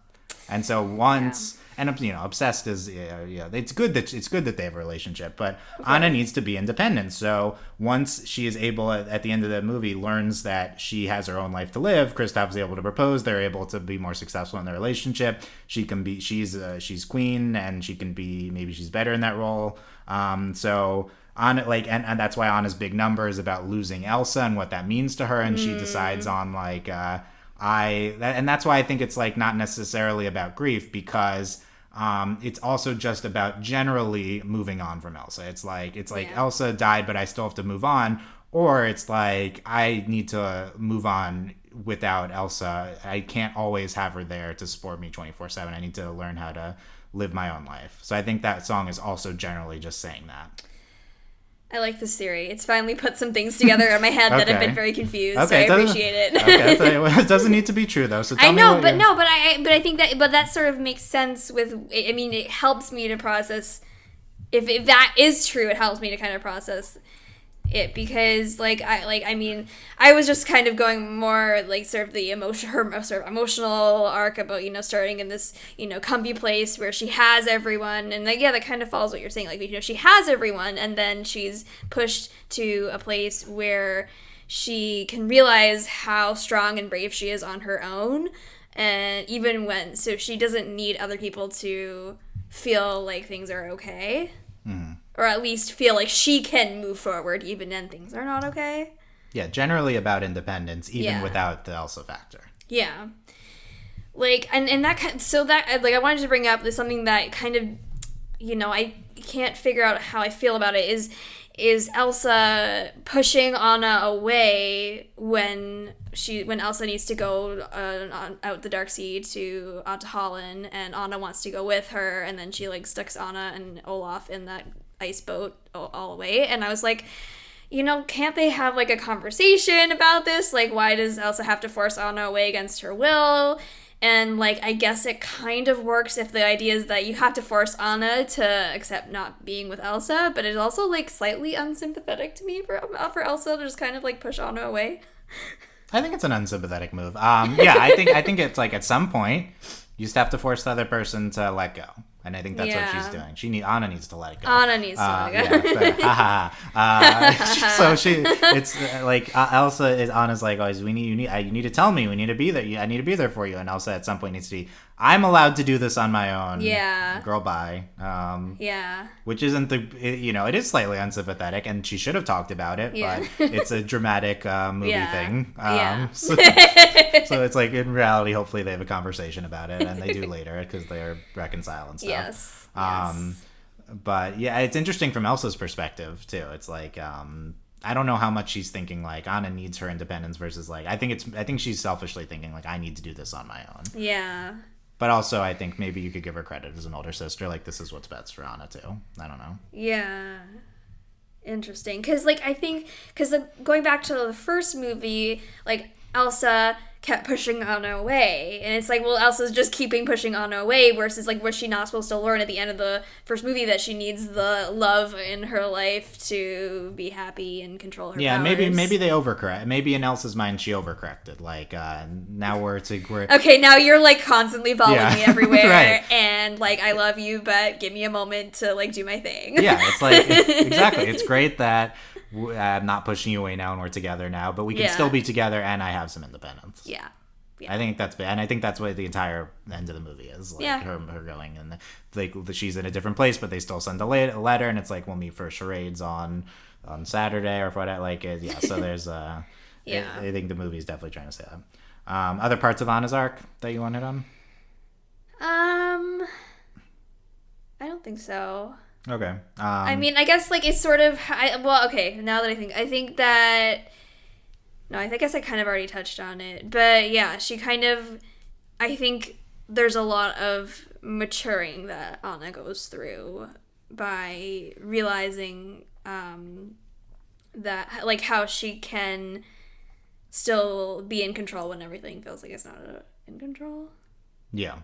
And so once... And obsessed is it's good that they have a relationship, but Anna needs to be independent. So once she is able, at the end of the movie, learns that she has her own life to live, Kristoff is able to propose. They're able to be more successful in their relationship. She's queen, and she can be, maybe she's better in that role. So Anna, and that's why Anna's big number is about losing Elsa and what that means to her, and she decides on and that's why I think it's not necessarily about grief, because it's also just about generally moving on from Elsa. It's like Elsa died, but I still have to move on, or it's like I need to move on without Elsa. I can't always have her there to support me 24/7. I need to learn how to live my own life. So I think that song is also generally just saying that. I like this theory. It's finally put some things together in my head that have been very confused. So I appreciate it. It doesn't need to be true though. So tell me I think that sort of makes sense with. I mean, it helps me to process. If that is true, it helps me to kind of process it, because I was just kind of going more sort of the emotional arc about starting in this comfy place where she has everyone, and that kind of follows what you're saying, she has everyone, and then she's pushed to a place where she can realize how strong and brave she is on her own, and so she doesn't need other people to feel like things are okay. Or at least feel like she can move forward even when things are not okay. generally about independence, even Yeah. without the Elsa factor. Yeah. Like, and that, so that, like, I wanted to bring up something that kind of, I can't figure out how I feel about it is Elsa pushing Anna away when Elsa needs to go out the dark sea to Holland, and Anna wants to go with her, and then she, like, sticks Anna and Olaf in that ice boat all away, and I was like, can't they have, like, a conversation about this? Like, why does Elsa have to force Anna away against her will? And, like, I guess it kind of works if the idea is that you have to force Anna to accept not being with Elsa, but it's also, like, slightly unsympathetic to me for Elsa to just kind of, like, push Anna away. I think it's an unsympathetic move. I think it's, like, at some point, you just have to force the other person to let go. And I think that's what she's doing. Anna needs to let it go. Anna needs to let it go. It's like Elsa is Anna's like, oh, you need to tell me. We need to be there. I need to be there for you. And Elsa at some point needs to be, I'm allowed to do this on my own. Yeah. Girl, bye. Which isn't it is slightly unsympathetic, and she should have talked about it, but it's a dramatic movie thing. So it's like, in reality, hopefully they have a conversation about it, and they do later because they're reconcile and stuff. Yes. But yeah, it's interesting from Elsa's perspective too. It's like, I don't know how much she's thinking like Anna needs her independence versus like, I think she's selfishly thinking like, I need to do this on my own. Yeah. But also, I think maybe you could give her credit as an older sister. Like, this is what's best for Anna, too. I don't know. Yeah. Interesting. Because, like, I think... Because going back to the first movie, like, Elsa kept pushing Anna away. And it's like, well, Elsa's just keeping pushing Anna away versus, like, was she not supposed to learn at the end of the first movie that she needs the love in her life to be happy and control her powers? Yeah, maybe they overcorrect. Maybe in Elsa's mind, she overcorrected. Like, now we're... Okay, now you're, like, constantly following me everywhere. Right. And, like, I love you, but give me a moment to, like, do my thing. Yeah, it's like... exactly. It's great that... I'm not pushing you away now and we're together now, but we can still be together and I have some independence. Yeah. I think that's what the entire end of the movie is. Like her going and like she's in a different place, but they still send a letter and it's like, we'll meet for charades on Saturday or whatever. Like, so there's I think the movie is definitely trying to say that. Other parts of Anna's arc that you wanted on? I don't think so. Okay. I mean, I guess, like, it's sort of... okay, now that I think that... No, I guess I kind of already touched on it. But, yeah, she kind of... I think there's a lot of maturing that Anna goes through by realizing that, like, how she can still be in control when everything feels like it's not in control. Yeah.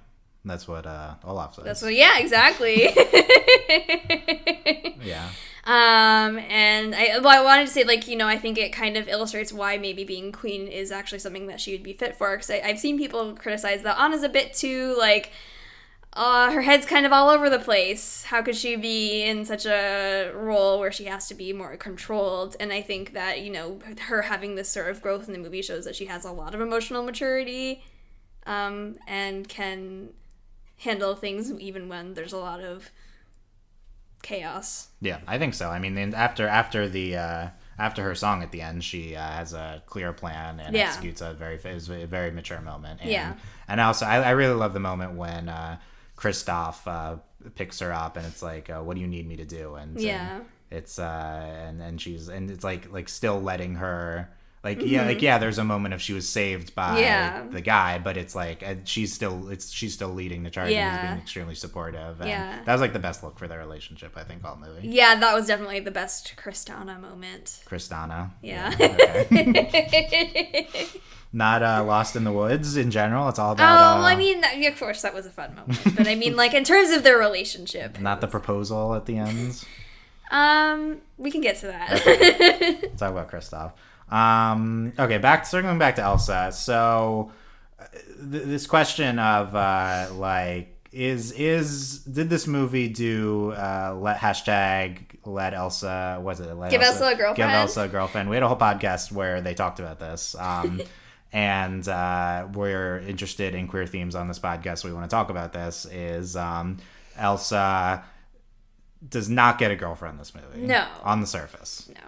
That's what Olaf says. Yeah, exactly. Yeah. And I wanted to say, like, I think it kind of illustrates why maybe being queen is actually something that she would be fit for. Because I've seen people criticize that Anna's a bit too, like, her head's kind of all over the place. How could she be in such a role where she has to be more controlled? And I think that, her having this sort of growth in the movie shows that she has a lot of emotional maturity, and can handle things even when there's a lot of chaos. Yeah, I think so. I mean, after her song at the end, she has a clear plan and executes a very mature moment. And, and also, I really love the moment when Kristoff picks her up and it's like, what do you need me to do? And it's and it's like still letting her. Like, there's a moment of she was saved by the guy, but it's like she's still leading the charge and he's being extremely supportive. And that was like the best look for their relationship, I think, all movie. Yeah, that was definitely the best Kristana moment. Kristana. Yeah. Okay. Not Lost in the Woods in general. It's all about... I mean, of course, that was a fun moment. But I mean, like, in terms of their relationship. Not the proposal at the end? We can get to that. Okay. Talk about Kristoff. Okay, circling back to Elsa. So, this question of did this movie do let Elsa? Was it give Elsa a girlfriend? Give Elsa a girlfriend. We had a whole podcast where they talked about this. And we're interested in queer themes on this podcast. So we want to talk about this. Is Elsa does not get a girlfriend in this movie? No. On the surface. No.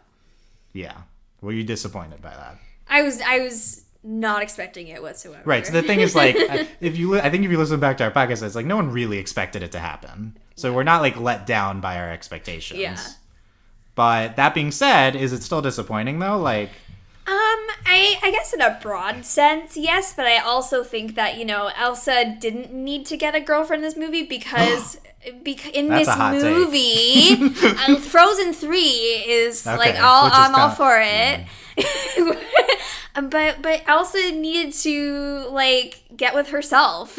Yeah. Were you disappointed by that? I was not expecting it whatsoever. Right. So the thing is, like, I think if you listen back to our podcast, it's like no one really expected it to happen. So we're not like let down by our expectations. Yeah. But that being said, is it still disappointing though? Like, I guess in a broad sense, yes, but I also think that, Elsa didn't need to get a girlfriend in this movie because in That's this a hot movie, Frozen 3 is Okay, like I'm all for it. But Elsa needed to like get with herself.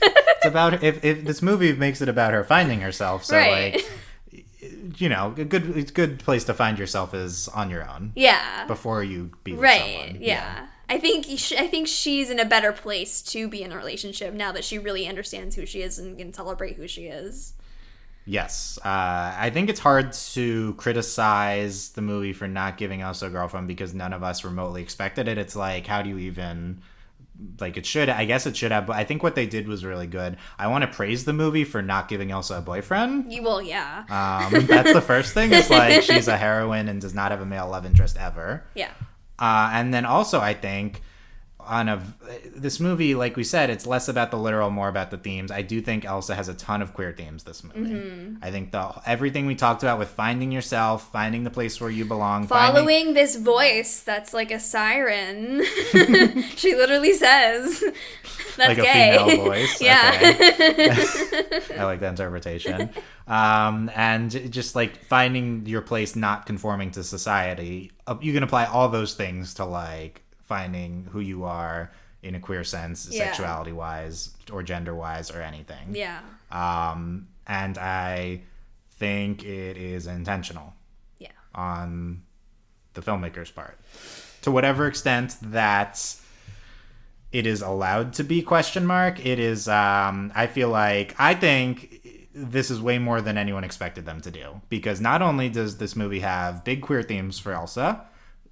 it's about if this movie makes it about her finding herself. So Right. like, it's a good place to find yourself is on your own. Yeah. Before you be with Right. someone. Yeah. I think she's in a better place to be in a relationship now that she really understands who she is and can celebrate who she is. Yes. I think it's hard to criticize the movie for not giving Elsa a girlfriend because none of us remotely expected it. It's like, how do you even... Like, I guess it should have, but I think what they did was really good. I want to praise the movie for not giving Elsa a boyfriend. Yeah. That's the first thing. It's like, she's a heroine and does not have a male love interest ever. Yeah. And then also, I think... this movie, like we said, it's less about the literal, more about the themes. I do think Elsa has a ton of queer themes this movie. Mm-hmm. I think everything we talked about with finding yourself, finding the place where you belong, Following this voice that's like a siren. She literally says that's like gay. a female voice. Yeah. Okay. I like that interpretation. And just like finding your place, not conforming to society. You can apply all those things to like finding who you are in a queer sense, sexuality wise or gender wise or anything. Yeah. And I think it is intentional. Yeah. On the filmmaker's part. To whatever extent that it is allowed to be ? It is, I think this is way more than anyone expected them to do. Because not only does this movie have big queer themes for Elsa,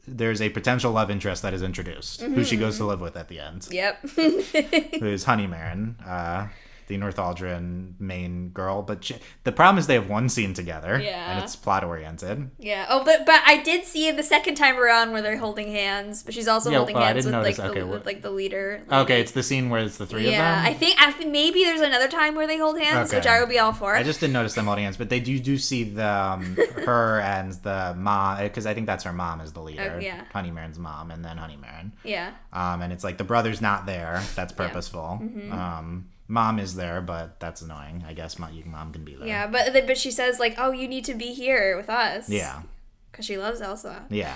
there's a potential love interest that is introduced, who she goes to live with at the end. Yep. Who is Honeymaren, the Northaldrian main girl. But the problem is they have one scene together, and it's plot-oriented. Yeah. Oh, but I did see it the second time around where they're holding hands, but she's also holding hands with the leader. Okay, it's the scene where it's the three of them? Yeah, I think maybe there's another time where they hold hands, which I would be all for. I just didn't notice them holding hands, but they do see the her and the mom, because I think that's her mom is the leader. Yeah. Honeymaren's mom, and then Honeymaren. Yeah. And it's like the brother's not there. That's purposeful. Yeah. Mm-hmm. Mom is there, but that's annoying. I guess mom can be there. Yeah, but she says like, "Oh, you need to be here with us." Yeah. Because she loves Elsa. Yeah.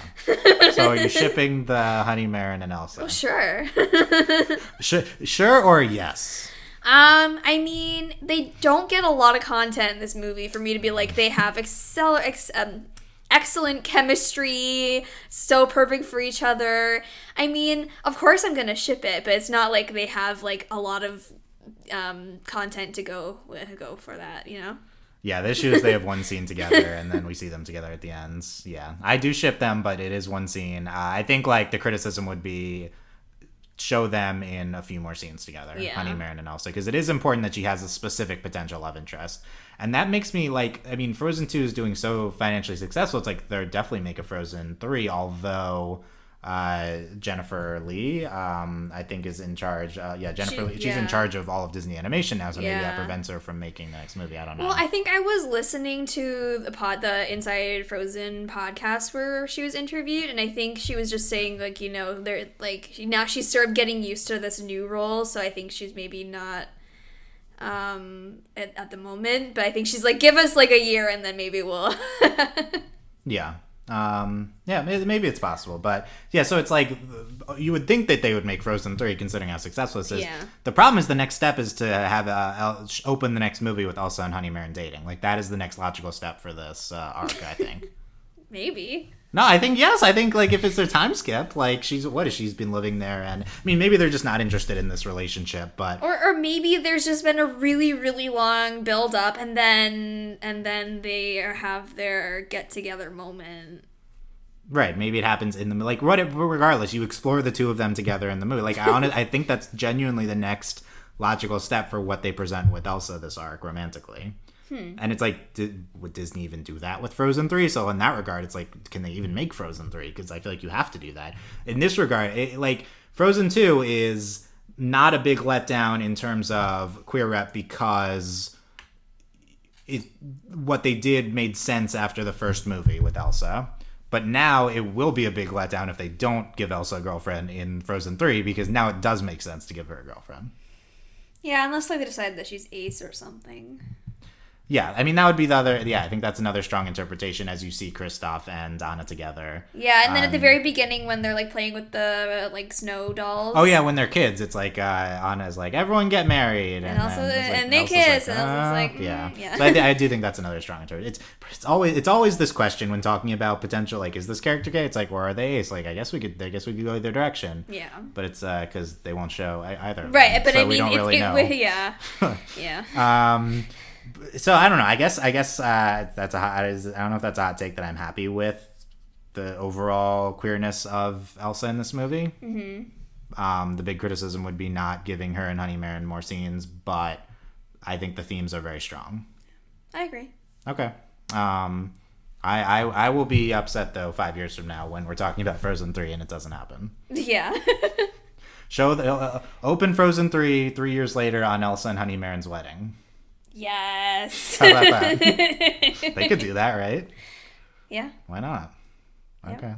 So are you shipping the Honeymaren and Elsa? Oh, sure. Sure or yes? I mean, they don't get a lot of content in this movie for me to be like, they have excellent chemistry, so perfect for each other. I mean, of course I'm gonna ship it, but it's not like they have like a lot of content to go for that, Yeah, the issue is they have one scene together and then we see them together at the end. Yeah, I do ship them, but it is one scene. I think like the criticism would be show them in a few more scenes together, Honeymaren and Elsa, because it is important that she has a specific potential love interest. And that makes me like, I mean, Frozen 2 is doing so financially successful. It's like they'll definitely make a Frozen 3, although Jennifer Lee, I think, is in charge. Jennifer Lee, she's in charge of all of Disney Animation now, so maybe that prevents her from making the next movie. I don't know. Well, I think I was listening to the Inside Frozen podcast where she was interviewed, and I think she was just saying like, they're like now she's sort of getting used to this new role, so I think she's maybe not at the moment, but I think she's like, give us like a year and then maybe we'll Yeah. Maybe it's possible, but yeah, so it's like you would think that they would make Frozen 3 considering how successful this is. Yeah. The problem is the next step is to have open the next movie with Elsa and Honeymaren dating. Like that is the next logical step for this arc, I think. Maybe. No, I think yes. I think like if it's their time skip, like she's been living there, and I mean maybe they're just not interested in this relationship, but or maybe there's just been a really really long build up, and then they have their get together moment. Right, maybe it happens in the like. Regardless, you explore the two of them together in the movie. Like I think that's genuinely the next logical step for what they present with Elsa this arc romantically. And it's like, would Disney even do that with Frozen 3? So in that regard, it's like, can they even make Frozen 3? Because I feel like you have to do that. In this regard, Frozen 2 is not a big letdown in terms of queer rep because what they did made sense after the first movie with Elsa. But now it will be a big letdown if they don't give Elsa a girlfriend in Frozen 3 because now it does make sense to give her a girlfriend. Yeah, unless they decide that she's Ace or something. Yeah, I mean, that would be the other... Yeah, I think that's another strong interpretation as you see Kristoff and Anna together. Yeah, and then at the very beginning when they're, like, playing with the, like, snow dolls. Oh, yeah, when they're kids, it's like, Anna's like, everyone get married. And also, and they kiss, and Elsa's like, yeah. So I do think that's another strong interpretation. It's always this question when talking about potential, like, is this character gay? It's like, where are they? It's like, I guess we could go either direction. Yeah. But it's, because they won't show either. Right, but so I mean, we don't really know. Yeah. Yeah. So I don't know. I guess that's I don't know if that's a hot take that I'm happy with the overall queerness of Elsa in this movie. Mm-hmm. The big criticism would be not giving her and Honeymarin more scenes, but I think the themes are very strong. I agree. Okay. I will be upset though 5 years from now when we're talking about Frozen 3 and it doesn't happen. Yeah. Show the open Frozen 3 3 years later on Elsa and Honeymarin's wedding. Yes. How about that? They could do that, right? Yeah. Why not? Okay.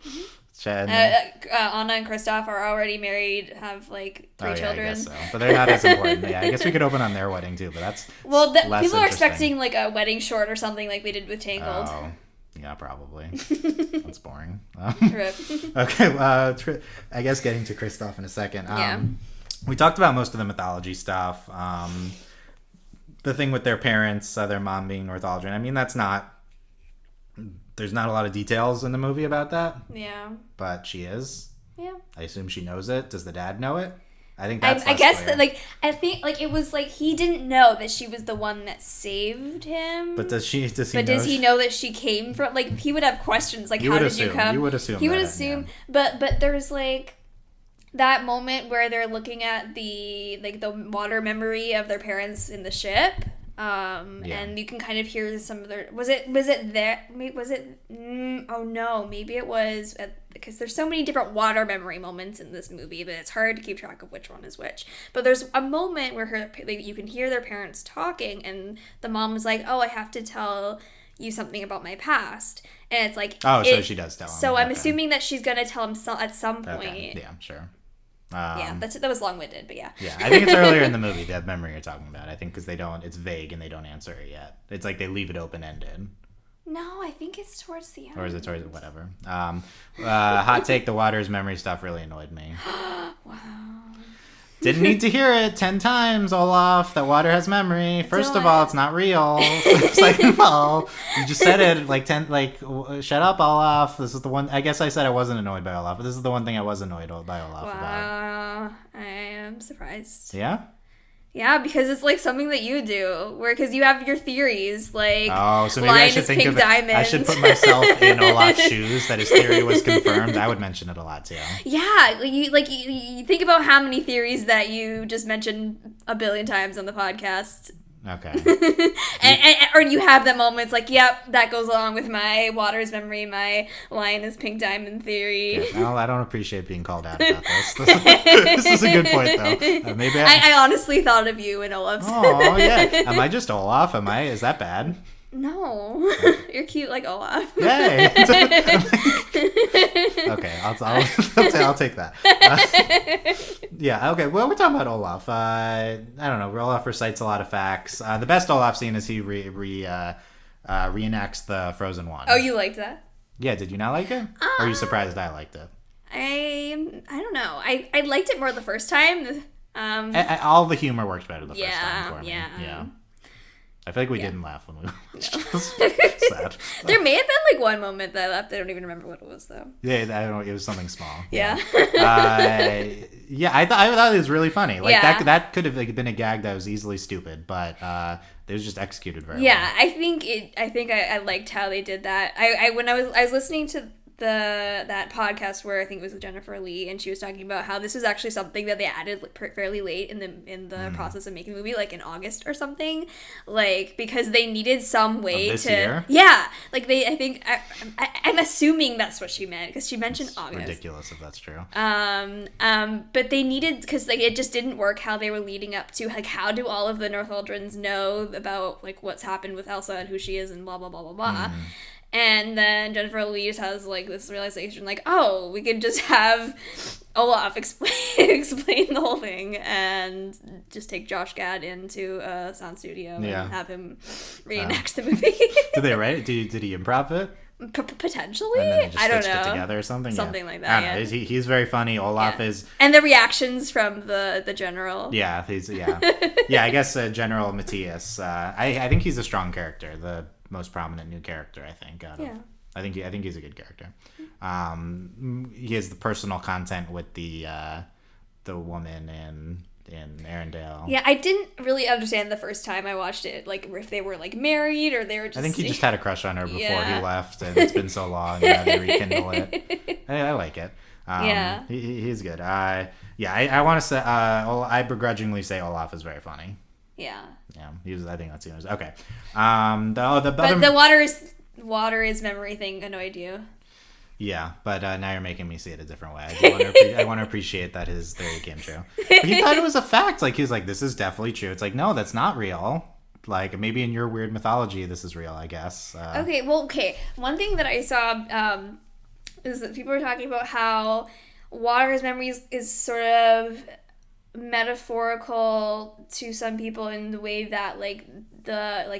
Mm-hmm. Anna and Kristoff are already married, have like 3 children. I guess so. But they're not as important. Yeah, I guess we could open on their wedding too, but that's people are expecting like a wedding short or something like they did with Tangled. Oh, yeah, probably. That's boring. Rip. Okay, I guess getting to Kristoff in a second. We talked about most of the mythology stuff. The thing with their parents, their mom being Northologian. I mean, there's not a lot of details in the movie about that. Yeah. But she is. Yeah. I assume she knows it. Does the dad know it? I think that's I guess clear. that, I think it was like he didn't know that she was the one that saved him. But does he know that she came from, like, he would have questions like, how did you come? You would assume. He would assume, yeah. But there's like that moment where they're looking at the water memory of their parents in the ship. And you can kind of hear some of their... maybe it was... Because there's so many different water memory moments in this movie that it's hard to keep track of which one is which. But there's a moment where you can hear their parents talking, and the mom was like, oh, I have to tell you something about my past. And it's like... Oh, so she does tell him. So I'm assuming that she's going to tell him at some point. Okay. Yeah, sure. That was long-winded, but yeah. Yeah, I think it's earlier in the movie, that memory you're talking about. I think because it's vague and they don't answer it yet. It's like they leave it open-ended. No, I think it's towards the end. Or is it towards whatever? Hot take, the water's memory stuff really annoyed me. Wow. Didn't need to hear it 10 times, Olaf. That water has memory. First of all, it's not real. Second of all, you just said it like 10. Like, shut up, Olaf. This is the one. I guess I said I wasn't annoyed by Olaf, but this is the one thing I was annoyed by Olaf about. Wow, I am surprised. Yeah. Yeah, because it's like something that you do, because you have your theories, like, so maybe I should think of it. I should put myself in Olaf's shoes, that his theory was confirmed. I would mention it a lot too. Yeah, you think about how many theories that you just mentioned a billion times on the podcast. Okay. or you have that moment, it's like, yep, that goes along with my water's memory, my lion is pink diamond theory. Yeah, no, I don't appreciate being called out about this. This is a good point, though. Maybe I honestly thought of you and Olaf. Oh, yeah. Am I just Olaf? Is that bad? No. You're cute like Olaf. Yay. Okay, I'll take that. Yeah, okay. Well, we're talking about Olaf. I don't know. Olaf recites a lot of facts. The best Olaf scene is he reenacts the Frozen one. Oh, you liked that? Yeah, did you not like it? Or are you surprised I liked it? I don't know. I liked it more the first time. All the humor worked better the first time for me. Yeah. I feel like we didn't laugh when we watched it. Sad. There may have been like one moment that I laughed. I don't even remember what it was though. Yeah, I don't know. It was something small. Yeah. I thought it was really funny. Like that could have been a gag that was easily stupid, but it was just executed very well. Yeah, I think I liked how they did that. When I was listening to that podcast where I think it was with Jennifer Lee, and she was talking about how this was actually something that they added fairly late in the process of making the movie, like in August or something, like because they needed some way this to year? yeah, like I think I'm assuming that's what she meant because she mentioned It's August. ridiculous if that's true. But they needed because like it just didn't work how they were leading up to like how do all of the Northaldrons know about like what's happened with Elsa and who she is and blah blah blah blah blah. And then Jennifer Lee just has like this realization like, oh, we could just have Olaf explain the whole thing and just take Josh Gad into a sound studio and have him reenact the movie. Did they write it? Did he improv it? Potentially? And then they just I don't stitched know. it together or something? Something like that, I don't know. He's very funny. Olaf is... And the reactions from the general. Yeah, I guess General Matthias. I think he's a strong character. The most prominent new character, I think. I think he's a good character. He has the personal content with the woman in Arendelle. Yeah, I didn't really understand the first time I watched it, like if they were like married or they were just... I think he just had a crush on her before he left, and it's been so long that they rekindle it. I like it. He's good. I want to say I begrudgingly say Olaf is very funny. Yeah. I think that's it. Okay. But the water is memory thing annoyed you. Yeah, but now you're making me see it a different way. I want to appreciate that his theory came true. But he thought it was a fact. Like, he was like, this is definitely true. It's like, no, that's not real. Like, maybe in your weird mythology, this is real, I guess. Okay. One thing that I saw is that people were talking about how water's memory is sort of metaphorical to some people in the way that like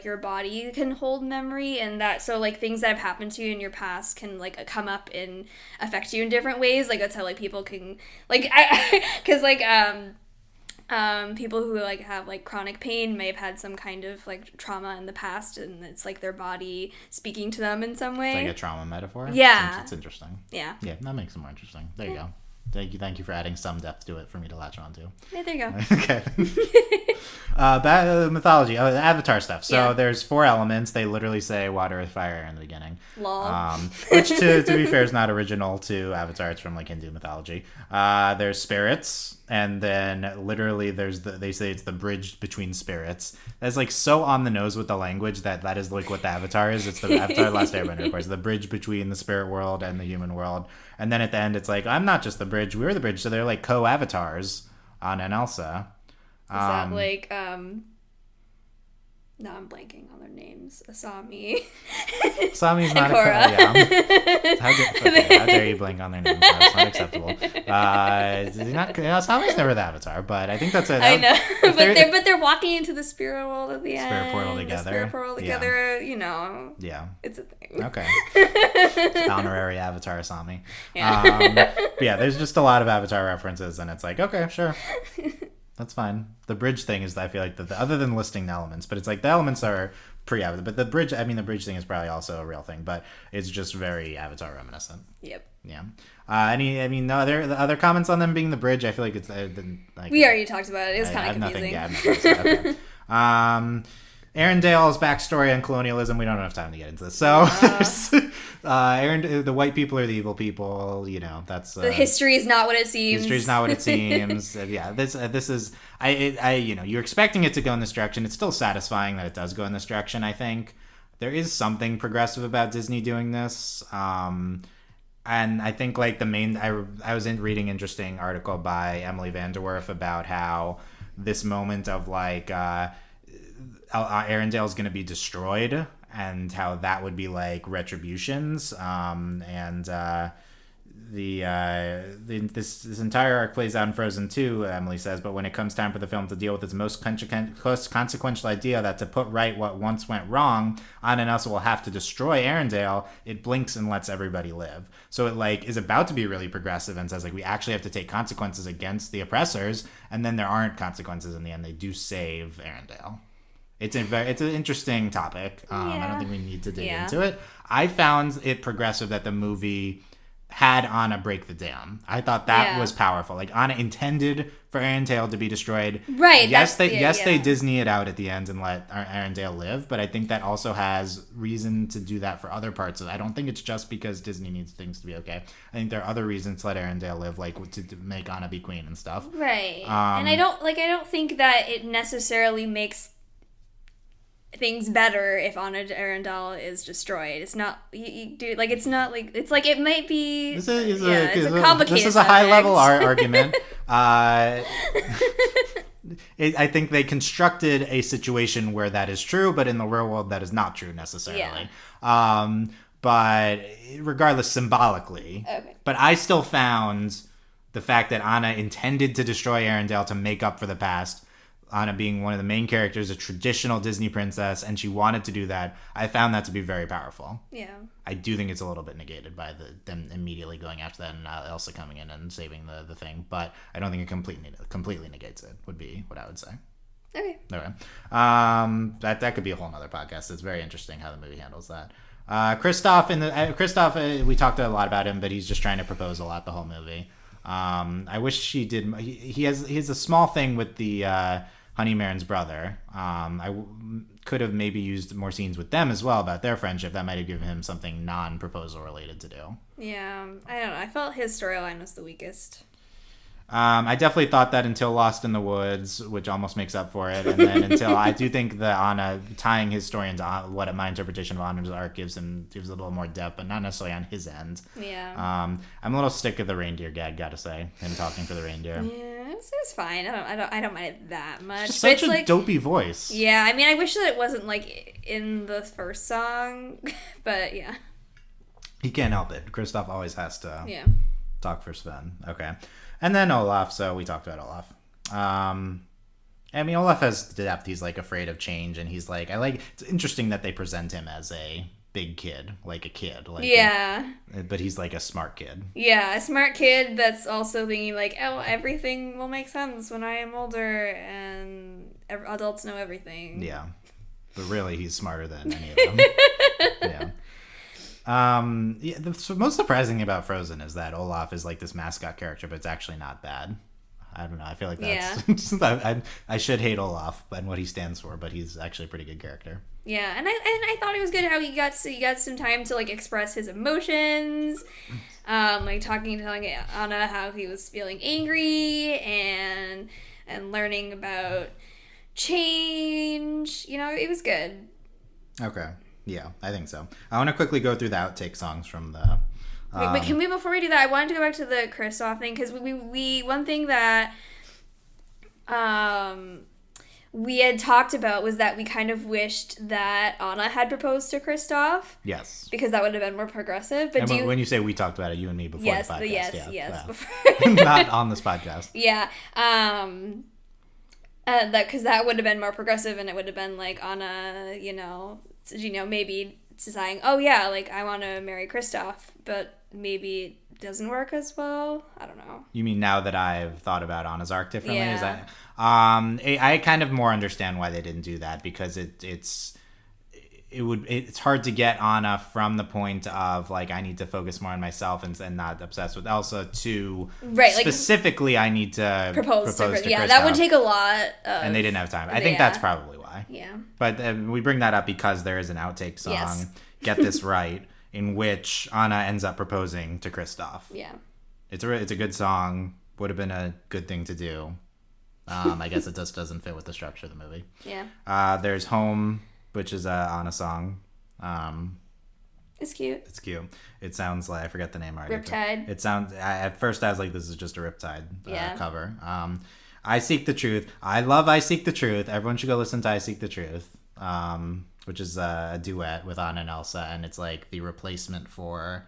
your body can hold memory, and that so like things that have happened to you in your past can like come up and affect you in different ways. Like that's how like people can like because people who like have like chronic pain may have had some kind of like trauma in the past, and it's like their body speaking to them in some way. It's like a trauma metaphor. Yeah, it's interesting. Yeah, that makes it more interesting. There you go. Thank you for adding some depth to it for me to latch on to. Yeah, there you go. Okay. Mythology, Avatar stuff. So there's 4 elements. They literally say water, earth, fire in the beginning. Lol. Which, to be fair, is not original to Avatar. It's from like Hindu mythology. There's spirits, and then literally they say it's the bridge between spirits. That's like so on the nose with the language that is like what the Avatar is. It's the Avatar Last Airbender, of course, the bridge between the spirit world and the human world. And then at the end, it's like, I'm not just the bridge, we're the bridge. So they're like co-avatars, Anna and Elsa. Is that like, no, I'm blanking on their names. Asami. Asami's not how dare you blank on their names? That's not acceptable. Asami's never the Avatar, but I think that's it. I know, but they're walking into the spirit world at the end. Spirit portal together. The spirit portal together, you know. Yeah. It's a thing. Okay. It's honorary Avatar Asami. Yeah. There's just a lot of Avatar references, and it's like, okay, sure. That's fine. The bridge thing is, I feel like, the other than listing the elements, but it's like the elements are pre-Avatar. But the bridge thing is probably also a real thing, but it's just very Avatar reminiscent. Yep. Yeah. The other comments on them being the bridge, I feel like it's... we already talked about it. It was kind of confusing. I have nothing. Arendale's backstory on colonialism, we don't have time to get into this. So, the white people are the evil people, you know, that's... the history is not what it seems. History's not what it seems. This is... you're expecting it to go in this direction. It's still satisfying that it does go in this direction, I think. There is something progressive about Disney doing this. And I think, like, the main... I was reading an interesting article by Emily Vanderwerf about how this moment of, like... Arendale's going to be destroyed, and how that would be like retributions. This entire arc plays out in Frozen 2, Emily says, but when it comes time for the film to deal with its most consequential idea that to put right what once went wrong, Anna and Elsa will have to destroy Arendelle, it blinks and lets everybody live. So it like is about to be really progressive and says like we actually have to take consequences against the oppressors, and then there aren't consequences in the end. They do save Arendelle. It's an interesting topic. I don't think we need to dig into it. I found it progressive that the movie had Anna break the dam. I thought that was powerful. Like, Anna intended for Arendelle to be destroyed. Right. Yes, they Disney it out at the end and let Arendelle live, but I think that also has reason to do that for other parts of it. I don't think it's just because Disney needs things to be okay. I think there are other reasons to let Arendelle live, like to make Anna be queen and stuff. Right. And I don't think that it necessarily makes things better if Anna Arendelle is destroyed. It's not it's not like it's like it might be. It's a complicated. This is a high level argument. I think they constructed a situation where that is true, but in the real world that is not true necessarily. Yeah. But regardless, symbolically. Okay. But I still found the fact that Anna intended to destroy Arendelle to make up for the past. Anna being one of the main characters, a traditional Disney princess, and she wanted to do that. I found that to be very powerful. Yeah. I do think it's a little bit negated by them immediately going after that and Elsa coming in and saving the thing, but I don't think it completely negates it, would be what I would say. Okay. That could be a whole nother podcast. It's very interesting how the movie handles that. Kristoff, we talked a lot about him, but he's just trying to propose a lot the whole movie. I wish he did. He has a small thing with the Honeymaren's brother. I could have maybe used more scenes with them as well about their friendship. That might have given him something non-proposal related to do. Yeah, I don't know. I felt his storyline was the weakest. I definitely thought that until Lost in the Woods, which almost makes up for it, and then until I do think that Anna tying his story into what my interpretation of Anna's arc gives a little more depth, but not necessarily on his end. Yeah. I'm a little sick of the reindeer gag, gotta say, him talking for the reindeer. Yeah, it was fine. I don't mind it that much. It's just such a dopey voice. Yeah, I mean, I wish that it wasn't like in the first song, but yeah. He can't help it. Kristoff always has to talk for Sven. Okay. And then Olaf, so we talked about Olaf. I mean, Olaf has depth. He's, like, afraid of change, and he's, like, it's interesting that they present him as a big kid, like a kid. Like, yeah. But he's, like, a smart kid. Yeah, a smart kid that's also thinking, like, oh, everything will make sense when I am older, and adults know everything. Yeah. But really, he's smarter than any of them. Yeah. The most surprising thing about Frozen is that Olaf is like this mascot character, but it's actually not bad. I don't know. I feel like that's I should hate Olaf and what he stands for, but he's actually a pretty good character. Yeah, and I thought it was good how he got some time to like express his emotions, like telling Anna how he was feeling angry and learning about change. You know, it was good. Okay. Yeah, I think so. I want to quickly go through the outtake songs from the... Wait, can we, before we do that, I wanted to go back to the Kristoff thing, because we one thing that we had talked about was that we kind of wished that Anna had proposed to Kristoff. Yes. Because that would have been more progressive. But when you say we talked about it, you and me before the podcast. Yes. Before. Not on this podcast. Yeah. Because that would have been more progressive, and it would have been like Anna, maybe deciding, oh yeah, like I want to marry Kristoff, but maybe it doesn't work as well. I don't know. You mean now that I've thought about Anna's arc differently? Yeah. Is that I kind of more understand why they didn't do that, because it's hard to get Anna from the point of like I need to focus more on myself and not obsessed with Elsa to specifically I need to propose to Kristoff. Yeah, that would take a lot and they didn't have time. I think that's probably why. Yeah. But we bring that up because there is an outtake song, yes. Get This Right, in which Anna ends up proposing to Kristoff. Yeah. It's a good song. Would have been a good thing to do. I guess it just doesn't fit with the structure of the movie. Yeah. There's Home, which is Anna song. It's cute. It's cute. It sounds like, I forget the name already. Riptide. It sounds, at first I was like, this is just a Riptide cover. I Seek the Truth. I love I Seek the Truth. Everyone should go listen to I Seek the Truth, which is a duet with Anna and Elsa, and it's like the replacement for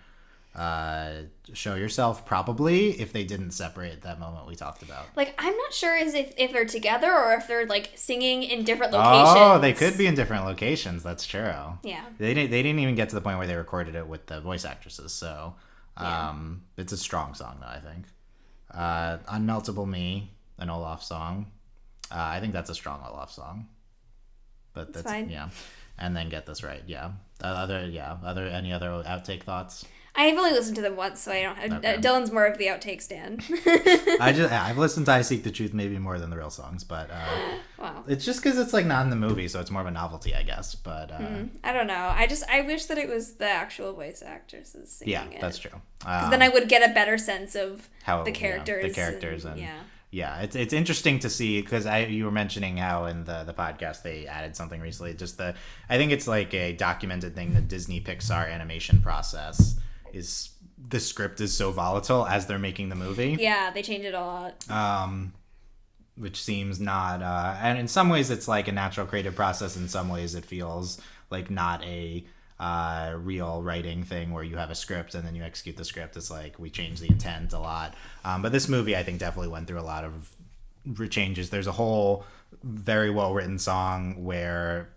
Show Yourself, probably, if they didn't separate that moment we talked about. Like, I'm not sure if they're together or if they're like singing in different locations. Oh, they could be in different locations. That's true. Yeah. They didn't even get to the point where they recorded it with the voice actresses, so it's a strong song though, I think. Unmeltable Me, an Olaf song. I think that's a strong Olaf song. But that's fine. Yeah. and then get this right. Yeah. Any other outtake thoughts? I've only listened to them once, so I don't have... Okay. Dylan's more of the outtake stand. I've listened to I Seek the Truth maybe more than the real songs, but Wow. it's just because it's like not in the movie, so it's more of a novelty, I guess. But I don't know. I wish that it was the actual voice actors singing yeah, it. that's true. Because then I would get a better sense of how the characters. and yeah. Yeah, it's interesting to see because you were mentioning how in the podcast they added something recently. I think it's like a documented thing. The Disney Pixar animation process is the script is so volatile as they're making the movie. Yeah, they change it a lot. Which seems not, and in some ways it's like a natural creative process. In some ways it feels like not a real writing thing where you have a script and then you execute the script. It's like we change the intent a lot. But this movie I think definitely went through a lot of changes. There's a whole very well written song where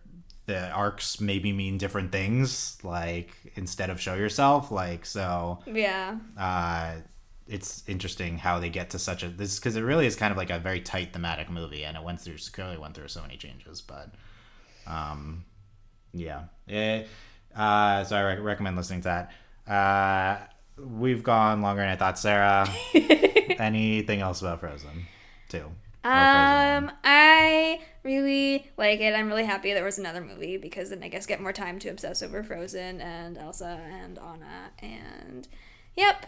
the arcs maybe mean different things, like instead of show yourself, like so. Yeah. It's interesting how they get to such a this because it really is kind of like a very tight thematic movie, and it clearly went through so many changes. But, yeah. So I recommend listening to that. We've gone longer than I thought. Sarah, anything else about Frozen 2? I really like it. I'm really happy there was another movie because then I guess get more time to obsess over Frozen and Elsa and Anna and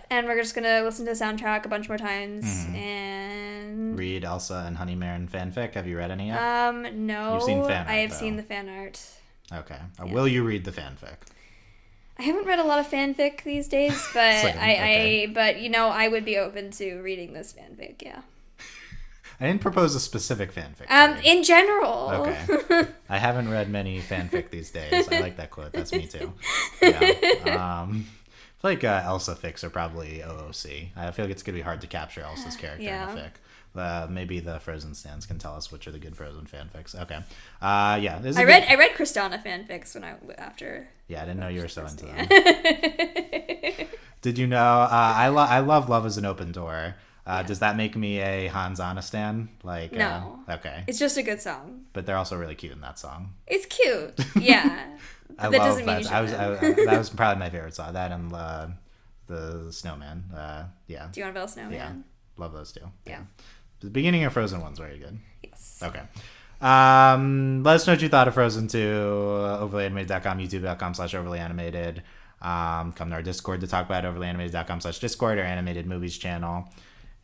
and we're just gonna listen to the soundtrack a bunch more times and read Elsa and Honeymoon fanfic. Have you read any yet? No. You've seen fan art, I have though. seen the fan art. Okay. Will you read the fanfic? I haven't read a lot of fanfic these days, but I would be open to reading this fanfic. Yeah. I didn't propose a specific fanfic. In general. Okay. I haven't read many fanfic these days. I like that quote. That's me too. Yeah. I feel like Elsa fics are probably OOC. I feel like it's going to be hard to capture Elsa's character in a fic. Maybe the Frozen stands can tell us which are the good Frozen fanfics. Okay. Yeah. I read Kristana fanfics after. Yeah, I didn't know you were so into them. Did you know? I love Love is an Open Door. Does that make me a Hans Anna stan? Like no. Okay. It's just a good song. But they're also really cute in that song. It's cute. Yeah. That doesn't mean that was probably my favorite song. That and the Snowman. Yeah. Do you want to build a snowman? Yeah. Love those two. Yeah. The beginning of Frozen 1's very good. Yes. Okay. Let us know what you thought of Frozen 2. Overlyanimated.com, youtube.com/overlyanimated. Come to our Discord to talk about it, overlyanimated.com/Discord, our animated movies channel.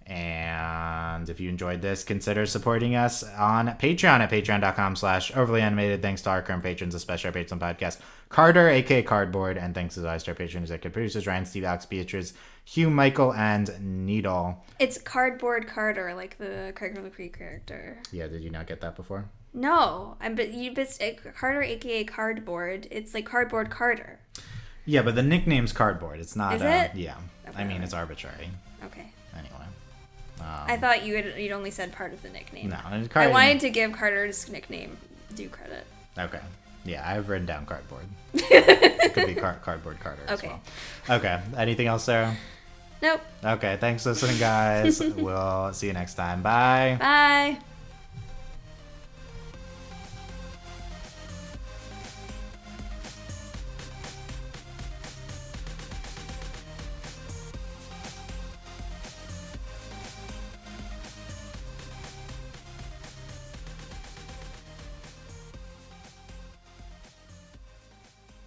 And if you enjoyed this, consider supporting us on Patreon at patreon.com/overlyanimated. Thanks to our current patrons, especially our Patreon podcast, Carter, aka Cardboard, and thanks as always to our Patreon executive producers, Ryan, Steve, Alex, Beatrice, Hugh, Michael, and Needle. It's Cardboard Carter, like the Craig from the Creek character. Yeah, did you not get that before? No, Carter, aka Cardboard. It's like Cardboard Carter. Yeah, but the nickname's Cardboard. It's not. Is it? Yeah. Okay. I mean, it's arbitrary. Okay. Anyway. I thought you'd only said part of the nickname. No, I wanted to give Carter's nickname due credit. Okay. Yeah, I've written down Cardboard. It could be Cardboard Carter as well. Okay. Anything else, Sarah? Nope. Okay. Thanks for listening, guys. We'll see you next time. Bye. Bye.